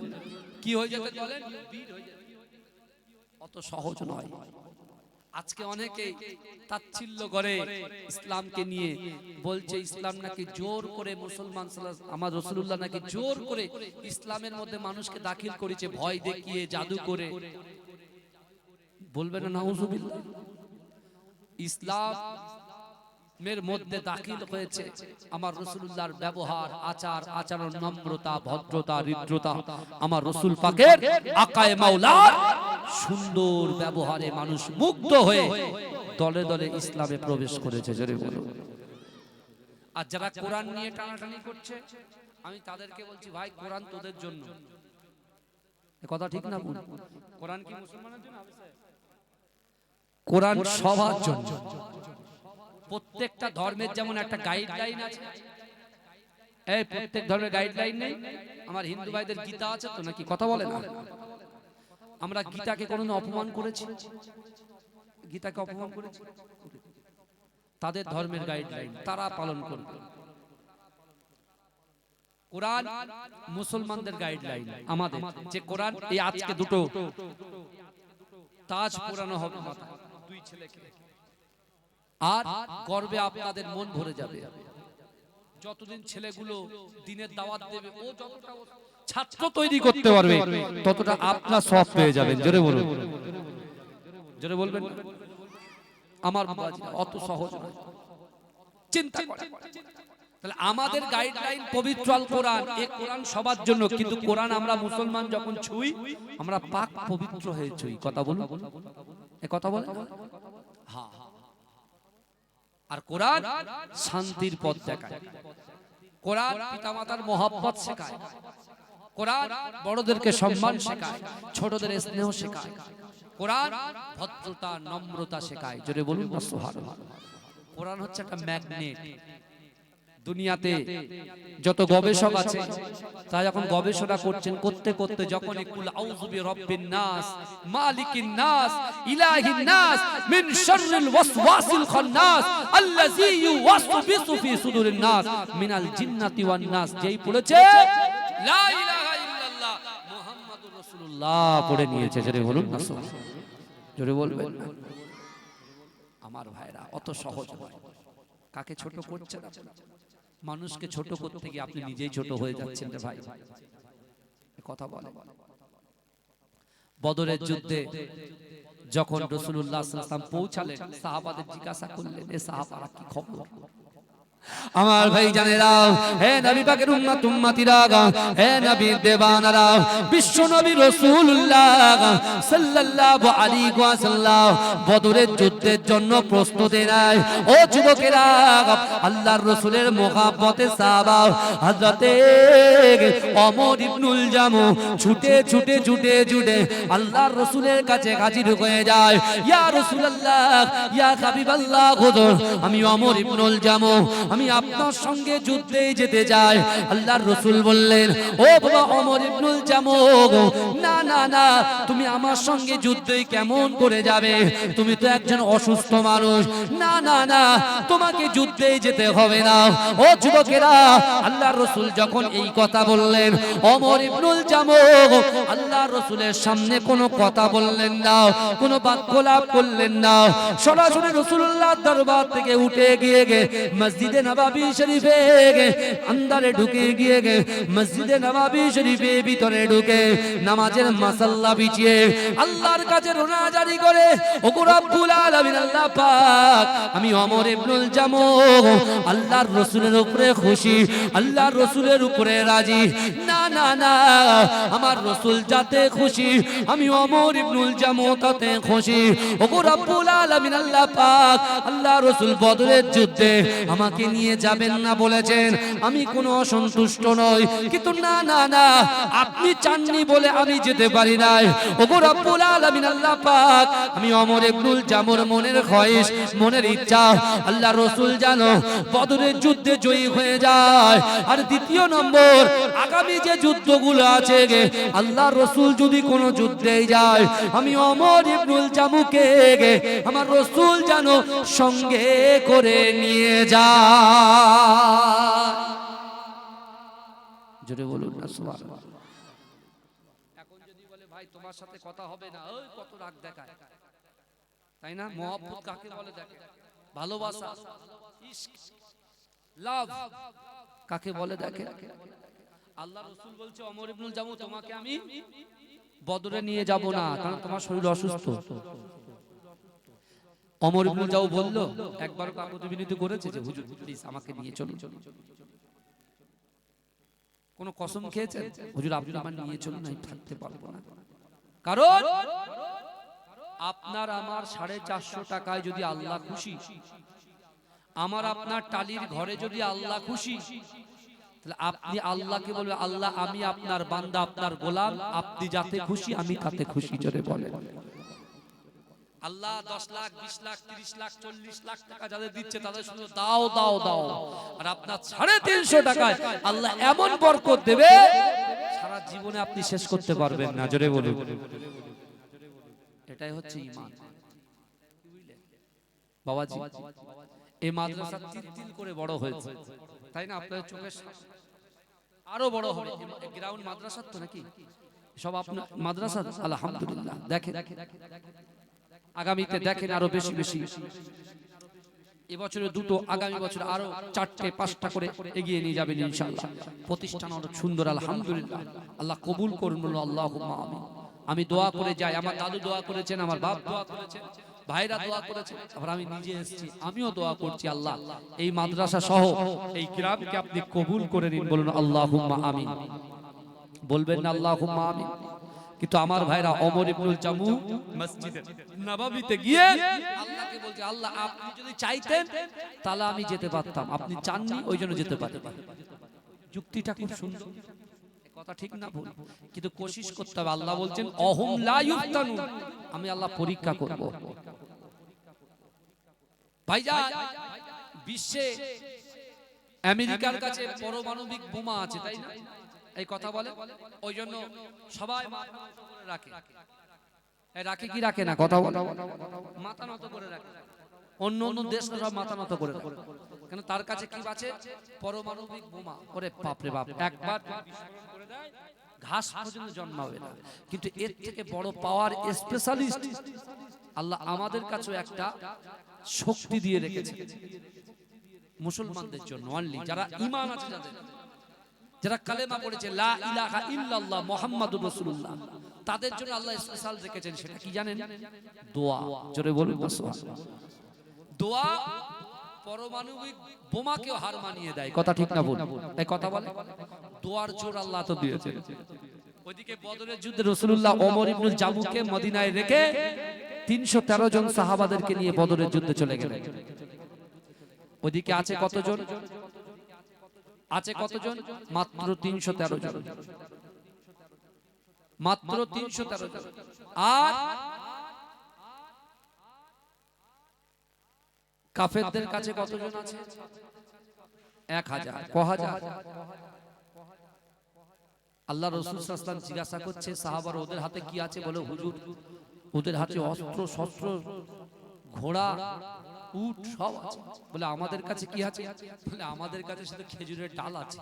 কি হয়ে যেতেন বলেন? বীর হয়ে যেতেন। অত সহজ নয়। আজকে অনেকে তাচ্ছিল্য করে ইসলামকে নিয়ে, বলছে ইসলাম নাকি জোর করে মুসলমান আমার রাসূলুল্লাহ নাকি জোর করে ইসলামের মধ্যে মানুষকে দাখিল করেছে, ভয় দেখিয়ে জাদু করে। বলবেন না নাউজুবিল্লাহ? ইসলামের মধ্যে দাখিল হয়েছে আমার রাসূলুল্লাহর ব্যবহার, আচার আচরণ, নম্রতা, ভদ্রতা, হৃদ্রতা, আমার রাসূল পাকের আকায়ে মাওলার সুন্দর ব্যবহারে মানুষ মুগ্ধ হয়ে দলে দলে ইসলামে প্রবেশ করেছে। জোরে বলুন। আর যারা কোরআন নিয়ে টানাটানি করছে, আমি তাদেরকে বলছি, ভাই কোরআন তোদের জন্য। এ কথা ঠিক না? কোরআন কি মুসলমানের জন্য? কোরআন সবার জন্য। প্রত্যেকটা ধর্মের যেমন একটা গাইডলাইন আছে, এই প্রত্যেক ধর্মের গাইডলাইন নেই? আমার হিন্দু ভাইদের গীতা আছে তো, নাকি কথা বলে না? আমরা গীতাকে কোনোদিন অপমান করেছি? গীতাকে অপমান করেছি? তাদের ধর্মের গাইডলাইন তারা পালন করবে। কোরআন মুসলমানদের গাইডলাইন, আমাদের যে কোরআন, এই আজকে দুটো তাজ পরানো হবে মাথায়, দুই ছেলেকে, আর গর্বে আপনাদের মন ভরে যাবে। যতদিন ছেলেগুলো দিনের দাওয়াত দেবে, ও যতটা ছাত্র তৈরি করতে পারবে, ততটা আপনার সওয়াব পেয়ে যাবেন। জোরে বলুন, জোরে বলবেন। আমার অত সহজ নয়, চিন্তা করেন। তাহলে আমাদের গাইডলাইন পবিত্র আল কোরআন, এই কোরআন সবার জন্য, কিন্তু কোরআন আমরা মুসলমান যখন ছুঁই, আমরা পাক পবিত্র হয়ে ছুঁই। কথা বলুন, এ কথা বলেন। হ্যাঁ, আর কোরআন শান্তির পথ দেখায়, কোরআন পিতামাতার মহব্বত শেখায়, কোরআন বড়দেরকে সম্মান শেখায়, ছোটদের স্নেহ শেখায়, কোরআন ভদ্রতা নম্রতা শেখায়। জোরে বলুন না সুবহানাল্লাহ। কোরআন হচ্ছে একটা ম্যাগনেট। দুনিয়াতে যত গবেষক আছে তারা যখন গবেষণা করছেন, করতে করতে যখন কুল আউযু বিরাব্বিন নাস মালিকিন নাস ইলাহিন নাস মিন শাররিল ওয়াসওয়াসিল খান্নাস আল্লাযী ইউওয়াসবিসু ফি সুদুরিন নাস মিনাল জিন্নাতি ওয়ান নাস, যেই পড়েছে লা ইলাহা ইল্লাল্লাহ মুহাম্মাদুর রাসূলুল্লাহ পড়ে নিয়েছে। জোরে বলুন না সুবহানাল্লাহ। জোরে বলবেন। আমার ভাইরা অত সহজ নয়। কাকে ছোট করছেন? মানুষকে ছোট করতে গিয়ে আপনি নিজেই ছোট হয়ে যাচ্ছেন রে ভাই। কথা বলে বদরের যুদ্ধে যখন রাসূলুল্লাহ সাল্লাল্লাহু আলাইহি ওয়াসাল্লাম পৌঁছালেন, সাহাবাদের জিজ্ঞাসা করলেন, এ সাহাবারা কি খবর? আমার ভাই জানেরা, হে নবী পাকের উম্মত উম্মতিরা, হে নবীর দেবানারা, বিশ্ব নবী রাসূলুল্লাহ সাল্লাল্লাহু আলাইহি ওয়াসাল্লাম বদরের যুদ্ধের জন্য প্রস্তুতি নেয়। ও যুবকেরা, আল্লাহর রাসূলের মুহাব্বতে সাহাবা হযরতে ওমর ইবনুল জামু ছুটে ছুটে ছুটে ছুটে আল্লাহর রাসূলের কাছে হাজির হয়ে যায়। ইয়া রাসূলুল্লাহ, ইয়া হাবিবাল্লাহ, হুজুর আমি ওমর ইবনুল জামু, আমি আপনার সঙ্গে যুদ্ধে যেতে চাই। আল্লাহর রাসূল বললেন, ও বাবা ওমর ইবনুল জামু, না না না, তুমি আমার সঙ্গে যুদ্ধে কেমন করে যাবে? তুমি তো একজন অসুস্থ মানুষ। না না না, তোমাকে যুদ্ধে যেতে হবে না। ও যুবকেরা, আল্লাহর রাসূল যখন এই কথা বললেন, ওমর ইবনুল জামু আল্লাহর রাসূলের সামনে কোনো কথা বললেন না, কোনো বাক্য লাভ করলেন না। সরাসরি রাসূলুল্লাহর দরবার থেকে উঠে গিয়ে মসজিদে নববী শরীফে আন্দারে ঢুকে গিয়ে মসজিদে নববী শরীফে ভিতরে ঢুকে নামাজের মাসাল্লা বিছিয়ে আল্লাহর কাছে রোনা জারি করে, ওগো রব্বুল আলামিন আল্লাহ পাক, আমি ওমর ইবনুল জামু আল্লাহর রাসূলের উপরে খুশি, আল্লাহর রাসূলের উপরে রাজি। না না না, আমার রাসূল যাতে খুশি, আমি ওমর ইবনুল জামু তাতে খুশি। ওগো রব্বুল আলামিন আল্লাহ পাক, আল্লাহর রাসূল বদরের যুদ্ধে আমাকে নিয়ে যাবেন না বলেছেন, আমি কোনো অসন্তুষ্ট নই, কিন্তু না না না, আপনি চাননি বলে আমি যেতে পারি নাই। ওগো রব্বুল আলামিন আল্লাহ পাক, আমি ওমর ইবনুল জামুর মনের খয়েশ, মনের ইচ্ছা আল্লাহ রাসূল জানো বদরের যুদ্ধে জয়ী হয়ে যায়। আর দ্বিতীয় নম্বর, আগামী যে যুদ্ধগুলো আছে আল্লাহ রাসূল যদি কোনো যুদ্ধে যায়, আমি ওমর ইবনুল জামুকে আমার রাসূল জানো সঙ্গে করে নিয়ে যায়। জোরে বলুন না সুবহানাল্লাহ। এখন যদি বলে ভাই তোমার সাথে কথা হবে না, ওই কত রাগ দেখায়, তাই না? মহব্বত কাকে বলে দেখে? ভালোবাসা, ইশক, লাভ কাকে বলে দেখে? আল্লাহ রাসূল বলছে, ওমর ইবনুল জামু তোমাকে আমি বদরে নিয়ে যাব না, কারণ তোমার শরীর অসুস্থ। ওমর ইবনুল জামু বলল, একবার কাকুতি বিনতি করেছে যে হুজুর প্লিজ আমাকে নিয়ে চলুন। কোন কসম খেয়েছেন? হুজুর আপনি আমার নিয়ে চলুন, আমি থাকতে পারবো না। কারণ আপনার আমার 450 টাকায় যদি আল্লাহ খুশি, আমার আপনার টালির ঘরে যদি আল্লাহ খুশি, তাহলে আপনি আল্লাহকে বলবেন, আল্লাহ আমি আপনার বান্দা, আপনার গোলাম, আপনি যাতে খুশি আমি তাতে খুশি। জোরে বলেন। আল্লাহ 10 লাখ 20 লাখ 30 লাখ 40 লাখ টাকা যাদের দিচ্ছে তাদের শুধু দাও দাও দাও, আর আপনার 350 টাকায় আল্লাহ এমন বরকত দেবে সারা জীবনে আপনি শেষ করতে পারবেন না। জোরে বলুন। এটাই হচ্ছে ঈমান। বাবাজি এই মাদ্রাসা তিল করে বড় হয়েছে, তাই না? আপনাদের চোখের আরো বড় হবে। গ্রাউন্ড মাদ্রাসা তো নাকি সব আপনার মাদ্রাসা? আলহামদুলিল্লাহ। দেখেন আগামীতে দেখেন আরো বেশি বেশি, এবছরে 2টো, আগামী বছর আরো 4টে 5টা করে এগিয়ে নিয়ে যাবেন ইনশাআল্লাহ। প্রতিষ্ঠান অনেক সুন্দর, আলহামদুলিল্লাহ। আল্লাহ কবুল করুন, বলুন আল্লাহুম্মা আমিন। আমি দোয়া করে যাই, আমার দাদু দোয়া করেছেন, আমার বাপ দোয়া করেছেন, ভাইরা দোয়া করেছেন, আবার আমি নিজে এসেছি, আমিও দোয়া করছি আল্লাহ এই মাদ্রাসা সহ এই গ্রামকে আপনি কবুল করে নিন, বলুন আল্লাহুম্মা আমিন। বলবেন না আল্লাহুম্মা আমিন? কিন্তু আমার ভাইরা ওমর ইবনুল জামু মসজিদে নববীতে গিয়ে আল্লাহকে বলছে আল্লাহ আপনি যদি চাইতেন তাহলে আমি যেতে পারতাম, আপনি চাননি ওই জন্য যেতে পারি। যুক্তিটা খুব সুন্দর, কথা ঠিক না ভুল, কিন্তু কোশিশ করতে হবে। আল্লাহ বলছেন অহুম লা ইফতানুন, আমি আল্লাহ পরীক্ষা করব। ভাইজান বিশ্বে আমেরিকার কাছে পারমাণবিক বোমা আছে, তাই না? এই কথা বলে, ওই জন্য সবাই মাথা নত করে রাখে। রাখে কি রাখে না? কথা বলে, মাথা নত করে রাখে। অন্য অন্য দেশরা সব মাথা নত করে রাখে, কেন তার কাছে কি আছে? পারমাণবিক বোমা। ওরে বাপ রে বাপ, একবার বিস্ফোরণ করে দেয় ঘাস পর্যন্ত জন্মাবে না। কিন্তু এর থেকে বড় পাওয়ার স্পেশালিস্ট আল্লাহ আমাদের কাছেও একটা শক্তি দিয়ে রেখেছে মুসলমানদের জন্য, অনলি যারা ঈমান আছে, যারা কালেমা পড়েছে লা ইলাহা ইল্লাল্লাহ মুহাম্মাদুর রাসূলুল্লাহ, তাদের জন্য আল্লাহ স্পেশাল রেখেছেন। সেটা কি জানেন? দোয়া। জোরে বলুন সুবহানাল্লাহ। দোয়া পারমাণবিক বোমাকেও হার মানিয়ে দেয়, কথা ঠিক না ভুল? এই কথা বলে, দোয়ার জোর আল্লাহ তো দিয়েছেন। ওইদিকে বদরের যুদ্ধে রাসূলুল্লাহ ওমর ইবনুল জামুকে মদিনায় রেখে 313 জন সাহাবাদেরকে নিয়ে বদরের যুদ্ধে চলে গেলেন। ওইদিকে আছে কতজন? আছে কতজন? মাত্র 313 জন, মাত্র 313 জন। আর কাফেরদের কাছে কতজন আছে? 1000। কহাজার? আল্লাহ রাসূল সাল্লাল্লাহু আলাইহি ওয়াসাল্লাম জিজ্ঞাসা করছে সাহাবারা ওদের হাতে কি আছে? বলে হুজুর ওদের হাতে অস্ত্র শস্ত্র, ঘোড়া, উট সব আছে। বলে আমাদের কাছে কি আছে? বলে আমাদের কাছে শুধু খেজুরের ডাল আছে।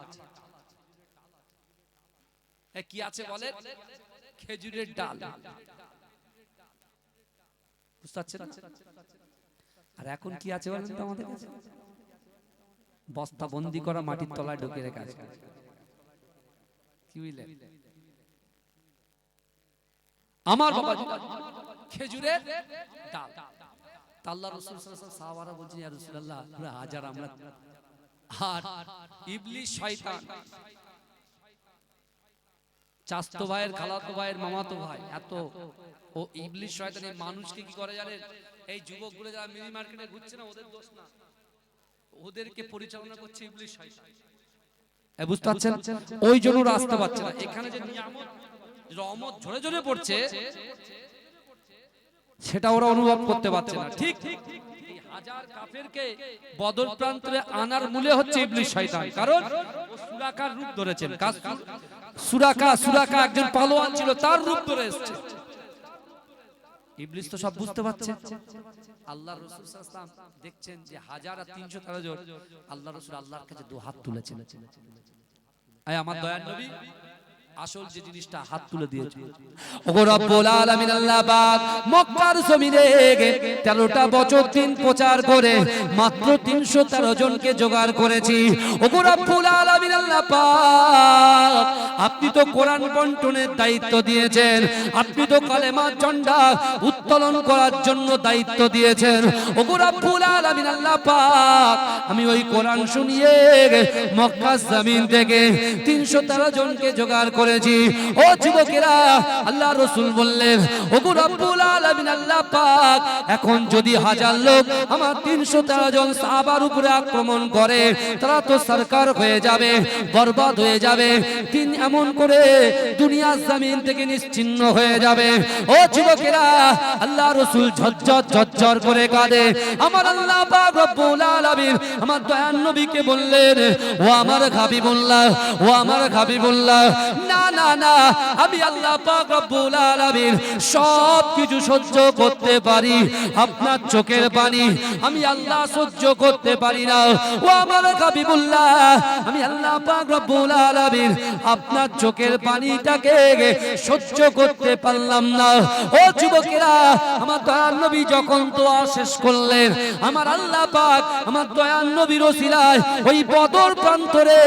কি আছে বলে? খেজুরের ডাল। বুঝতে পারছেন? আর এখন কি আছে বলেন তো আমাদের কাছে? বস্তা বন্দি করা মাটির তলায় ঢুকে রেখে আছে। কি বুঝলেন? আমার বাবা খেজুরের ডাল। আল্লাহ রাসূল সাল্লাল্লাহু আলাইহি ওয়াসাল্লাম সাহাবারা বলছেন ইয়া রাসূলুল্লাহ পুরো হাজার আমরা। আর ইবলিস শয়তান, চাচতো ভাইয়ের, খালাতো ভাইয়ের, মামাতো ভাই, এত ও ইবলিস শয়তান এই মানুষকে কি করে জানেন? এই যুবকগুলো যারা মিনি মার্কেটে ঘুরছে না, ওদের দোষ না, ওদেরকে পরিচালনা করছে ইবলিস শয়তান। বুঝতে পারছেন? ওই জন্য আসতে পারছে না। এখানে যে নিয়ামত রহমত ঝরে ঝরে পড়ছে সেটা ওরা অনুভব করতে পারছে না। ঠিক এই হাজার কাফেরকে বদর প্রান্তরে আনার মূলে হচ্ছে ইবলিস শয়তান। কারণ ও সুরাকার রূপ ধরেছেন। সুরাকা একজন পালোয়ান ছিল, তার রূপ ধরে এসেছে। ইবলিস তো সব বুঝতে পারছে। আল্লাহ রাসূল সাল্লাল্লাহু আলাইহি ওয়াসাল্লাম দেখছেন যে 1313 জন, আল্লাহ রাসূল আল্লাহর কাছে দু হাত তুলেছেন। আয় আমার দয়ার নবী আসল যে জিনিসটা হাত তুলে দিয়েছে। ওগো রব্বুল আলামিন আল্লাহ পাক মক্কার জমিনে 13টা বছর দিন প্রচার করে মাত্র 313 জনকে জোগাড় করেছি। ওগো রব্বুল আলামিন আল্লাহ পাক আপনি তো কোরআন বন্টনের দায়িত্ব দিয়েছেন, আপনি তো কালেমা ঝন্ডা উত্তোলন করার জন্য দায়িত্ব দিয়েছেন। ওগো রব্বুল আলামিন আল্লাহ পাক আমি ওই কোরআন শুনিয়ে মক্কার জমিন থেকে 313 জনকে জোগাড় করেছি। ও যুবকেরা, আল্লাহ রাসূল বললেন ওগো রব্বুল আলামিন আল্লাহ পাক এখন যদি 1000 লোক আমার 313 জন সাহাবার উপরে আক্রমণ করে, তারা তো সরকার হয়ে যাবে, বরবাদ হয়ে যাবে, তিন এমন করে দুনিয়ার জমিন থেকে নিশ্চিহ্ন হয়ে যাবে। ও যুবকেরা, আল্লাহ রাসূল ঝরঝর করে কাঁদে। আমার আল্লাহ পাক রব্বুল আলামিন আমার দয়ার নবীকে বললেন ও আমার হাবিবুল্লাহ, ও আমার হাবিবুল্লাহ, না না না, আমি আল্লাহ পাক রব্বুল আলামিন সব কিছু সহ্য করতে পারি, আপনার চোখের পানি আমি আল্লাহ সহ্য করতে পারি না। ও আমার হাবিবুল্লাহ, আমি আল্লাহ পাক রব্বুল আলামিন আপনার চোখের পানিটাকে সহ্য করতে পারলাম না। ও যুবকেরা, আমার দয়ার নবী যখন দোয়া শেষ করলেন, আমার আল্লাহ পাক আমার দয়ার নবীর ওসিলায় ওই বদর প্রান্তরে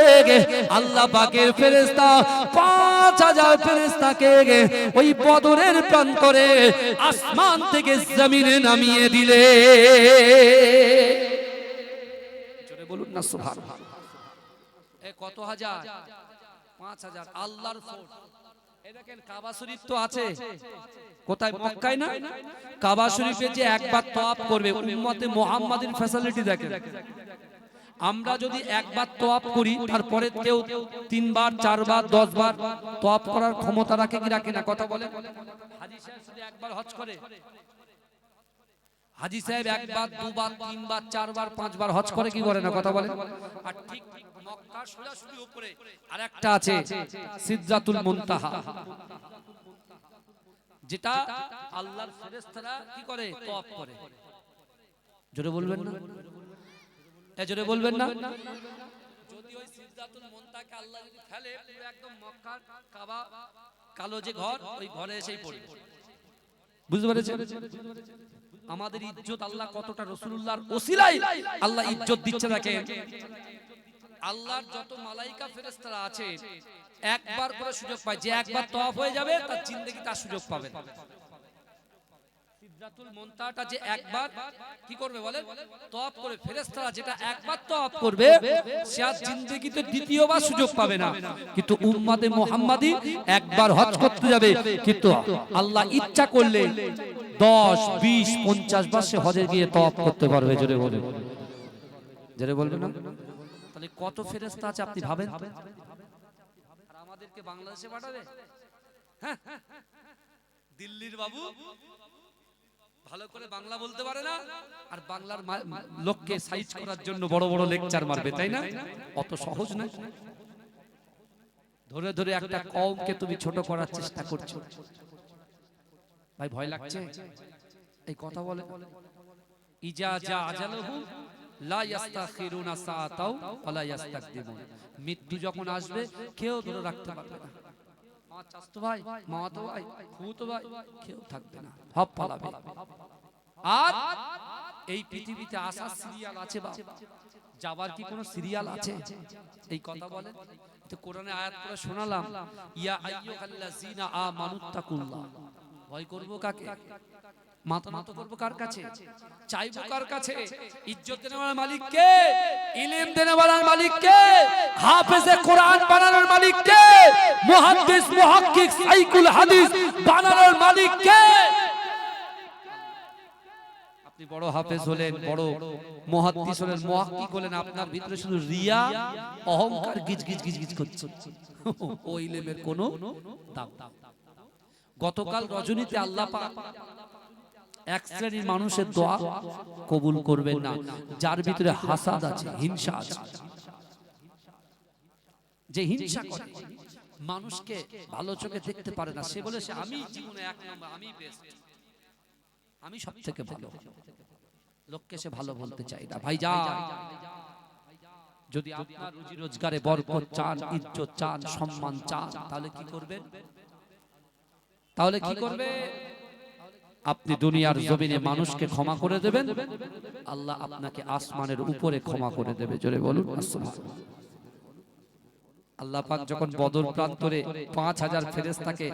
আল্লাহ পাকের ফেরেশতা 5000 ফেরেশতাকে ওই বদরের প্রান্তরে আসমান থেকে জমিনে নামিয়ে দিলে। জোরে বলুন না সুবহানাল্লাহ। কত হাজার? 5000 আল্লাহর ফোর্স। এই দেখেন কাবা শরীফ তো আছে কোথায়? মক্কায় না? কাবা শরীফে যে একবার তওয়াফ করবে, উম্মতে মুহাম্মাদের ফ্যাসিলিটি দেখেন। আমরা যদি একবার তওয়াফ করি, তারপরে কেউ 3 বার 4 বার 10 বার তওয়াফ করার ক্ষমতা রাখে কি রাখে না? কথা বলে। হাজী সাহেব শুধু একবার হজ করে, হাজী সাহেব একবার 2 বার 3 বার 4 বার 5 বার হজ করে কি করে না? কথা বলে। আর ঠিক মক্কার সোজাসুজি উপরে আরেকটা আছে সিদরাতুল মুনতাহা, যেটা আল্লাহর ফেরেশতারা কি করে? তওয়াফ করে। জোরে বলবেন না? জোরে বলবেন না? যদি ওই সিদরাতুল মুনতাহাকে আল্লাহ যদি ফেলে, পুরো একদম মক্কার কাবা কালো যে ঘর, ওই ঘরে এসেই পড়বে। বুঝতে পেরেছেন? আমাদের ইজ্জত আল্লাহ কতটা রাসূলুল্লাহর ওসিলায় আল্লাহ ইজ্জত দিচ্ছে দেখেন। আল্লাহর যত মালাইকা ফেরেশতারা আছে একবার করে সুযোগ পায়, যে একবার তওয়াফ হয়ে যাবে তার জিন্দেগি তার সুযোগ পাবে। সিদরাতুল মুনতাহাটা যে একবার কি করবে বলেন? তওয়াফ করে, ফেরেশতারা যেটা একবার তওয়াফ করবে সে আর জিন্দেগিতে দ্বিতীয়বার সুযোগ পাবে না। কিন্তু উম্মতে মুহাম্মাদি একবার হজ করতে যাবে, কিন্তু আল্লাহ ইচ্ছা করলে 10 20 50 বার সে হজে গিয়ে তওয়াফ করতে পারবে। জোরে বলে, জোরে বলবেন না? তাহলে কত ফেরেশতা আছে আপনি ভাবেন। আর আমাদেরকে বাংলাদেশে পাঠাবে? হ্যাঁ, দিল্লির বাবু ভালো করে বাংলা বলতে পারে না, আর বাংলার লোককে সাইজ করার জন্য বড় বড় লেকচার মারবে, তাই না? অত সহজ না। ধরে ধরে একটা কওমকে তুমি ছোট করার চেষ্টা করছো। ভাই ভয় লাগছে? এই কথা বলে ইজা জা আজালুহু লা ইস্তাখিরুনা সাআতাও ওয়ালা ইস্তাকদিমুন। মৃত্যু যখন আসবে কেউ ধরে রাখতে পারবে না। আমার চাচতো ভাই, মামাতো ভাই, ফুফুতো ভাই কেউ থাকবে না, সব পালাবে। আর এই পৃথিবীতে আসার সিরিয়াল আছে বা যাবার কি কোনো সিরিয়াল আছে? এই কথা বলেন তো। কোরআনে আয়াত পড়ে শোনালাম, ইয়া আইয়ুহাল্লাযিনা আমানুত্তাকুল্লাহ। ভয় করব কাকে? মাথা নত করব কার কাছে? চাইবো কার কাছে? ইজ্জত দেওয়ার মালিক কে? ইলম দেওয়ার মালিক কে? হাফেজে কোরআন বানানোর মালিক কে? মুহাদ্দিস মুহাক্কিক সাইকুল হাদিস বানানোর মালিক কে? আপনি বড় হাফেজ হলেন, বড় মুহাদ্দিস হলেন, মুহাক্কিক হলেন, আপনার ভিতরে শুধু রিয়া অহংকার গিজ গিজ গিজ গিজ করছে। ওই ইলমের কোনো দাম। গতকাল রজনীতে আল্লাহ পাক এক শ্রেণীর মানুষের দোয়া কবুল করবেন না, যার ভিতরে হাসাদ আছে, হিংসা আছে। যে হিংসা করে, মানুষকে ভালো চোখে দেখতে পারে না, সে বলে আমি জীবনে এক নম্বর, আমি বেস্ট, আমি সবথেকে ভালো। লোককে সে ভালো বলতে চায় না। ভাইজান, যদি আপনার রুজি রোজগারে বরকত চান, ইজ্জত চান, সম্মান চান, তাহলে কি করবেন? তাহলে কি করবে? আপনি দুনিয়ার জমিনে মানুষকে ক্ষমা করে দেবেন, আল্লাহ আপনাকে আসমানের উপরে ক্ষমা করে দেবে। জোরে বলুন সুবহানাল্লাহ। আল্লাহ পাক যখন বদর প্রান্তরে 5000 ফেরেশতাকে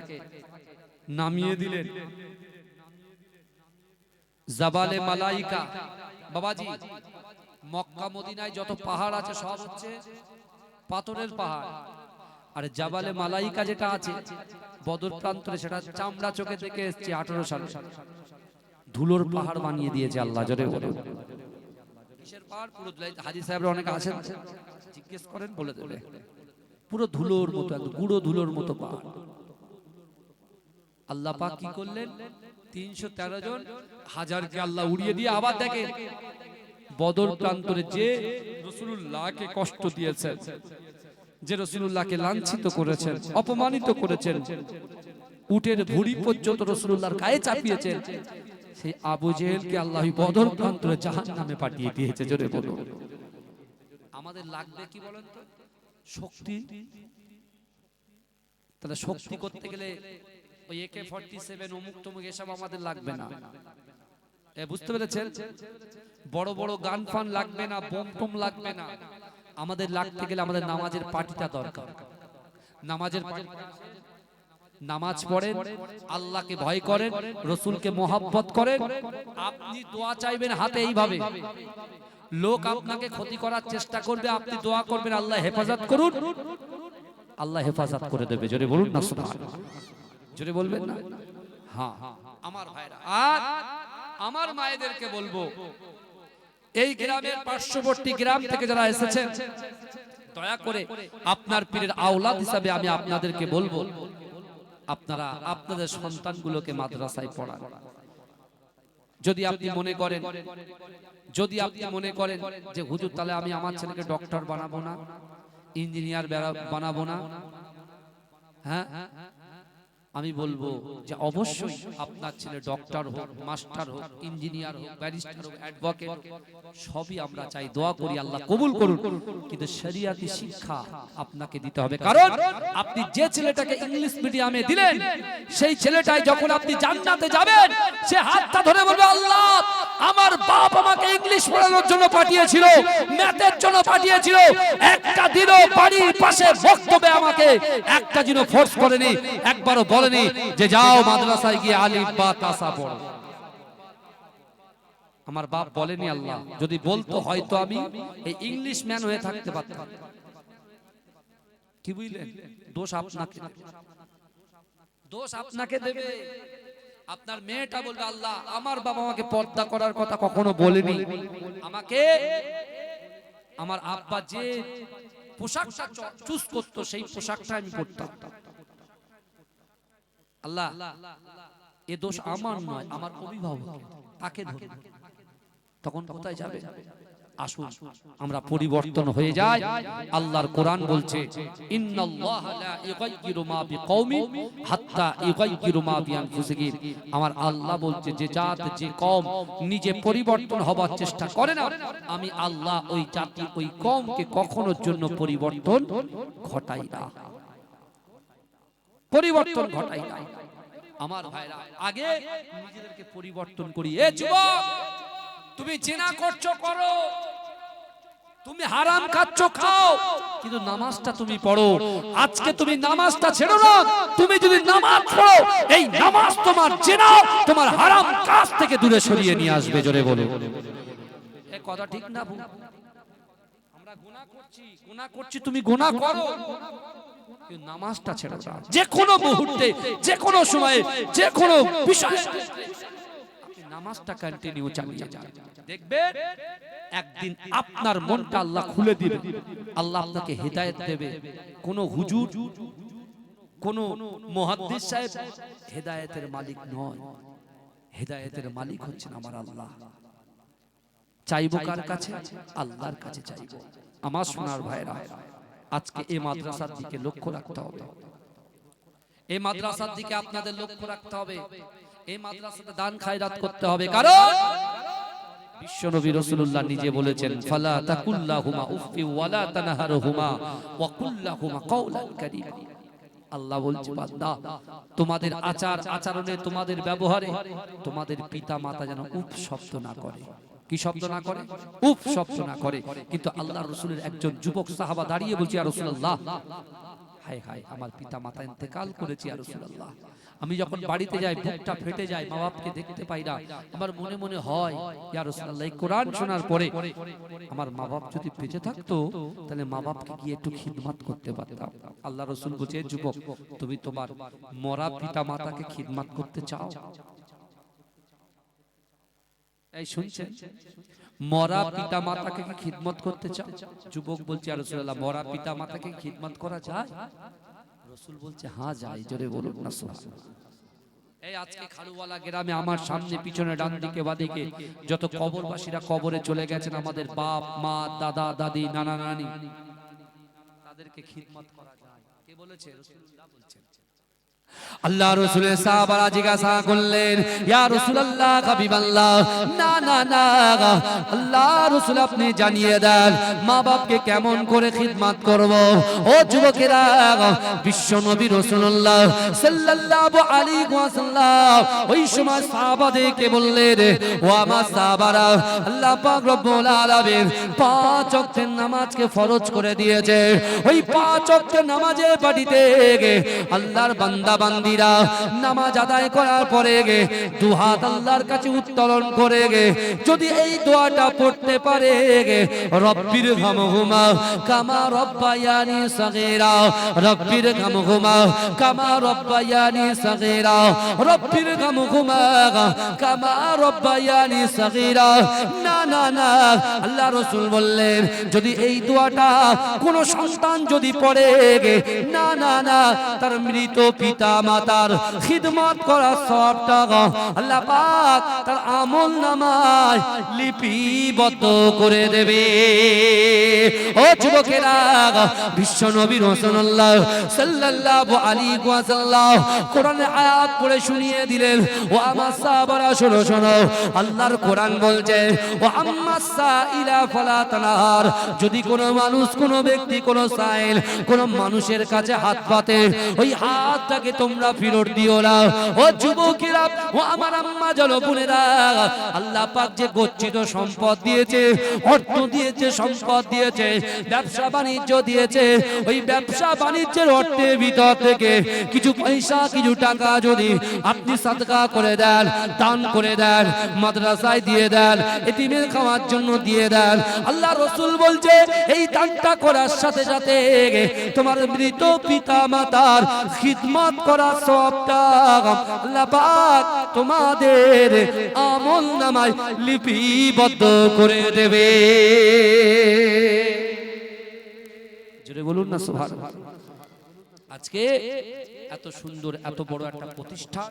নামিয়ে দিলেন, জাবালে মালাইকা, বাবাজি মক্কা মদিনায় যত পাহাড় আছে সব হচ্ছে পাথরের পাহাড়, আর জাবালে মালাইকা যেটা আছে বদর প্রান্তরে সেটা চামড়া চোখে দেখে এসেছে 18 সালে। ধুলোর পাহাড় বানিয়ে দিয়েছে আল্লাহ। জোরে বলুন কিসের পাহাড়? পুরো হাজী সাহেবরা অনেকে আছেন, জিজ্ঞেস করেন বলে দেবে। পুরো ধুলোর মতো, গুঁড়ো ধুলোর মতো পাহাড়। আল্লাহ পাক কি করলেন? 313 জন হাজারকে আল্লাহ উড়িয়ে দিয়ে আবার দেখেন বদর প্রান্তরে যে রাসূলুল্লাহকে কষ্ট দিয়েছেন, যে রাসূলুল্লাহকে লাঞ্ছিত করেছেন, অপমানিত করেছেন, উটের ভুঁড়ি পর্যন্ত রাসূলুল্লাহর গায়ে চাপিয়েছেন, সেই আবু জেহেলকে আল্লাহ বদর প্রান্তরে জাহান্নামে পাঠিয়ে দিয়েছে। জোরে বলুন। আমাদের লাগবে কি বলেন তো? শক্তি। তাহলে শক্তি করতে গেলে ওই AK-47 অমুক তমুক এসব আমাদের লাগবে না। বুঝতে পেরেছেন? বড় বড় গান ফান লাগবে না, বোম টোম লাগবে না। আমাদের লাগতে গেলে আমাদের নামাজের পাটিটা দরকার। নামাজের নামাজ পড়েন, আল্লাহকে ভয় করেন, রাসূলকে মহব্বত করেন। আপনি দোয়া চাইবেন হাতে এইভাবে, লোক আপনাকে ক্ষতি করার চেষ্টা করবে, আপনি দোয়া করবেন আল্লাহ হেফাজত করুন, আল্লাহ হেফাজত করে দেবে। জোরে বলুন না সুবহানাল্লাহ, জোরে বলবেন না? হ্যাঁ আমার ভাইরা, আর আমার মায়েদেরকে বলবো, এই গ্রামের পার্শ্ববর্তী গ্রাম থেকে যারা এসেছেন, দয়া করে আপনার পীরের আওলাদ হিসাবে আমি আপনাদেরকে বলবো, আপনারা আপনাদের সন্তানগুলোকে মাদ্রাসায় পড়ান। যদি আপনি মনে করেন যে হুজুর তাহলে আমি আমার ছেলেকে ডক্টর বানাবো না, ইঞ্জিনিয়ার বানাবো না, হ্যাঁ, আমি বলবো যে অবশ্যই আপনার ছেলে ডক্টর হোক, মাস্টার হোক, ইঞ্জিনিয়ার হোক, ব্যারিস্টার হোক, অ্যাডভোকেট হোক, সবই আমরা চাই, দোয়া করি আল্লাহ কবুল করুন। কিন্তু শরিয়াতি শিক্ষা আপনাকে দিতে হবে, কারণ আপনি যে ছেলেটাকে ইংলিশ মিডিয়ামে দিলেন, সেই ছেলেটাই যখন আপনি জান্নাতে যাবেন, সে হাতটা ধরে বলবে, আল্লাহ আমার বাপ আমাকে ইংলিশ পড়ানোর জন্য পাঠিয়েছিল, ম্যাথের জন্য পাঠিয়েছিল, একটা দিনও বাড়ির পাশে বক্তব্যে আমাকে একটা দিনও ফোর্স করেনি, একবারও বলেনি যে যাও মাদ্রাসায় গিয়ে আলিফ বা তাসা পড়ো। আমার বাপ বলেনি। আল্লাহ যদি বলতো হয়তো আমি এই ইংলিশ ম্যান হয়ে থাকতে পারতাম। কি বুঝলেন? দোষ আপনাকে দেবে। আপনার মেয়েটা বলবে, আল্লাহ আমার বাবা আমাকে পর্দা করার কথা কখনো বলেনি, আমাকে আমার আব্বা যে পোশাকটা চুজ করতো সেই পোশাকটা আমি পরতাম। আল্লাহ এ দোষ আমার নয়, আমার অভিভাবক, তাকে ধরে। তখন কোথায় যাবে? আসুন আমরা পরিবর্তন হয়ে যাই। আল্লাহর কোরআন বলছে, ইন্নাল্লাহা লা ইউগাইয়িরু মা বিকওমিন হাত্তা ইউগাইয়িরু মা বিআনফুসিহিম। আমার আল্লাহ বলছে, যে জাত যে কওম নিজে পরিবর্তন হবার চেষ্টা করে না, আমি আল্লাহ ওই জাতি ওই কওমকে কখনোর জন্য পরিবর্তন ঘটাই না, পরিবর্তন ঘটাই না। আমার ভাইরা, আগে নিজেদেরকে পরিবর্তন করি। এ যুবক, তুমি জিনা করছো করো, তুমি হারাম খাচ্ছো খাও, কিন্তু নামাজটা তুমি পড়ো। আজকে তুমি নামাজটা ছেড়ো না। তুমি যদি নামাজ পড়ো, এই নামাজ তোমার জিনা, তোমার হারাম কাজ থেকে দূরে সরিয়ে নিয়ে আসবে। জোরে বলো, এই কথা ঠিক না? আমরা গুনাহ করছি, তুমি গুনাহ করো, নামাজটা ছেড়ে দাও। যে কোনো মুহূর্তে, যে কোনো সময়ে, যে কোনো বিষয়ে নামাজটা কন্টিনিউ চালিয়ে যান। দেখবেন একদিন আপনার মনটা আল্লাহ খুলে দিবে, আল্লাহ আপনাকে হেদায়েত দেবে। কোন হুজুর, কোন মুহাদ্দিস সাহেব হেদায়েতের মালিক নয়, হেদায়েতের মালিক হচ্ছেন আমার আল্লাহ। চাইবো কার কাছে? আল্লাহর কাছে চাইবো। আমার সোনার ভাইরা, আজকে এই মাদ্রাসার দিকে লক্ষ্য রাখতে হবে, এই মাদ্রাসার দিকে আপনাদের লক্ষ্য রাখতে হবে। এই মাদ্রাসাতে দান খায়রাত করতে হবে, কারণ বিশ্বনবী রাসূলুল্লাহ নিজে বলেছেন, ফালা তাকুল্লাহুমা উফি ওয়ালা তানহারহুমা ওয়া কুল্লাহুমা কাওলান কারীমা। আল্লাহ বলছে, বান্দা তোমাদের আচার আচরণে, তোমাদের ব্যবহারে তোমাদের পিতা মাতা যেন উফ শব্দ না করে। কি শব্দ না করে? উফ শব্দ না করে। কিন্তু আল্লাহর রাসূলের একজন যুবক সাহাবা দাঁড়িয়ে বলছে, ইয়া রাসূলুল্লাহ, হায় হায় আমার পিতা মাতা ইন্তেকাল করেছে ইয়া রাসূলুল্লাহ। আমি যখন বাড়িতে যাই বুকটা ফেটে যায়, মা বাপকে দেখতে পাই না। আমার মনে মনে হয়, ইয়া রাসূলুল্লাহ, এই কোরআন শোনার পরে আমার মা বাপ যদি বেঁচে থাকতো, তাহলে মা বাপকে গিয়ে একটু খিদমত করতে পারতাম। আল্লাহ রাসূল বলছে, যুবক, তুমি তোমার মরা পিতা মাতাকে খিদমত করতে চাও? এই শুনছেন? মরা পিতা মাতাকে কি খিদমত করতে চাও? যুবক বলছে, ইয়া রাসূলুল্লাহ, মরা পিতা মাতাকে খিদমত করা যায়? রাসূল বলছে, হ্যাঁ যায়। জোরে বলুন না সুবহানাল্লাহ। এই আজকে খালুওয়ালা গ্রামে আমার সামনে পিছনে ডান দিকে বাদিকে যত কবরবাসীরা কবরে চলে গেছেন, আমাদের বাপ মা দাদা দাদি নানা নানি, তাদেরকে খিদমত করা যায়। কে বলেছে? রাসূলুল্লাহ বলছেন। আল্লাহ রাসূলের সাহাবারা জিজ্ঞাসা করলেন, ইয়া রাসূলুল্লাহ, হাবিবাল্লাহ, না না না, আল্লাহ রাসূল আপনি জানিয়ে দেন মা বাপকে কেমন করে খিদমত করব। ও যুবকেরা, বিশ্ব নবী রাসূলুল্লাহ সাল্লাল্লাহু আলাইহি ওয়াসাল্লাম ওই সময় সাহাবাদেরকে বললেন, ও আমার সাহাবারা, আল্লাহ পাক রব্বুল আলামিন 5 ওয়াক্তের নামাজকে ফরজ করে দিয়েছে। ওই 5 ওয়াক্তের নামাজের পাটিতে আল্লাহর বান্দা বান্দিরা নামাজ আদায় করার পরে দু হাত আল্লাহর কাছে উত্তোলন করে যদি এই দোয়াটা পড়তে পারে রব্বির ঘমহুমা কামা রব্বায়ানি সগীরা, রব্বির ঘমহুমা কামা রব্বায়ানি সগীরা, রব্বির ঘমহুমা কামা রব্বায়ানি সগীরা। না না না, আল্লাহ রাসূল বললেন যদি এই দোয়াটা কোন সন্তান যদি পড়ে না না না, তার মৃত পিতা মাতার খিদমত করার সওয়াবটা আল্লাহ পাক তার আমলনামায় লিপিবদ্ধ করে দেবে। ও যুবকেরা, বিশ্ব নবী রাসূলুল্লাহ সাল্লাল্লাহু আলাইহি ওয়াসাল্লাম কোরআনের আয়াত পড়ে শুনিয়ে দিলেন। ও আমার সাহাবারা শোনো শোনো, আল্লাহর কোরআন বলছে ও আম্মাস সাইলা ফালা তানহার, যদি কোনো মানুষ কোনো ব্যক্তি কোনো সাইল কোনো মানুষের কাছে হাত পাতে ওই হাতটাকে তোমরা ফেরত দিও না। ও যুবকেরা, ও আমার আম্মা জানো বোনেরা, আল্লাহ পাক যে গচ্ছিত সম্পদ দিয়েছে, অর্থ দিয়েছে, সম্পদ দিয়েছে, ব্যবসা বাণিজ্য দিয়েছে, ওই ব্যবসা বাণিজ্যের অর্থের ভিতর থেকে কিছু পয়সা কিছু টাকা যদি আপনি সাদকা করে দেন, দান করে দেন, মাদ্রাসায় দিয়ে দেন, এতিমের খাওয়ার জন্য দিয়ে দেন, আল্লাহ রাসূল বলছে এই দানটা করার সাথে সাথে তোমার মৃত পিতা মাতার খিদমত করার সওয়াবটা আল্লাহ পাক তোমাদের আমলনামায় লিপিবদ্ধ করে দেবে। জোরে বলুন না সুবহানাল্লাহ। আজকে এত সুন্দর এত বড় একটা প্রতিষ্ঠান,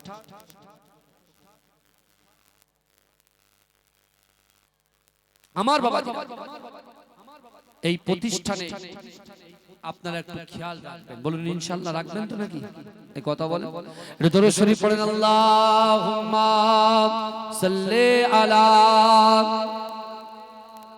আমার বাবা এই প্রতিষ্ঠানে আপনারা একটু খেয়াল রাখবেন। বলুন ইনশাআল্লাহ রাখবেন তো নাকি? এই কথা বলেন, একটু দরুদ শরীফ পড়েন। আল্লাহুম্মা সাল্লি আলা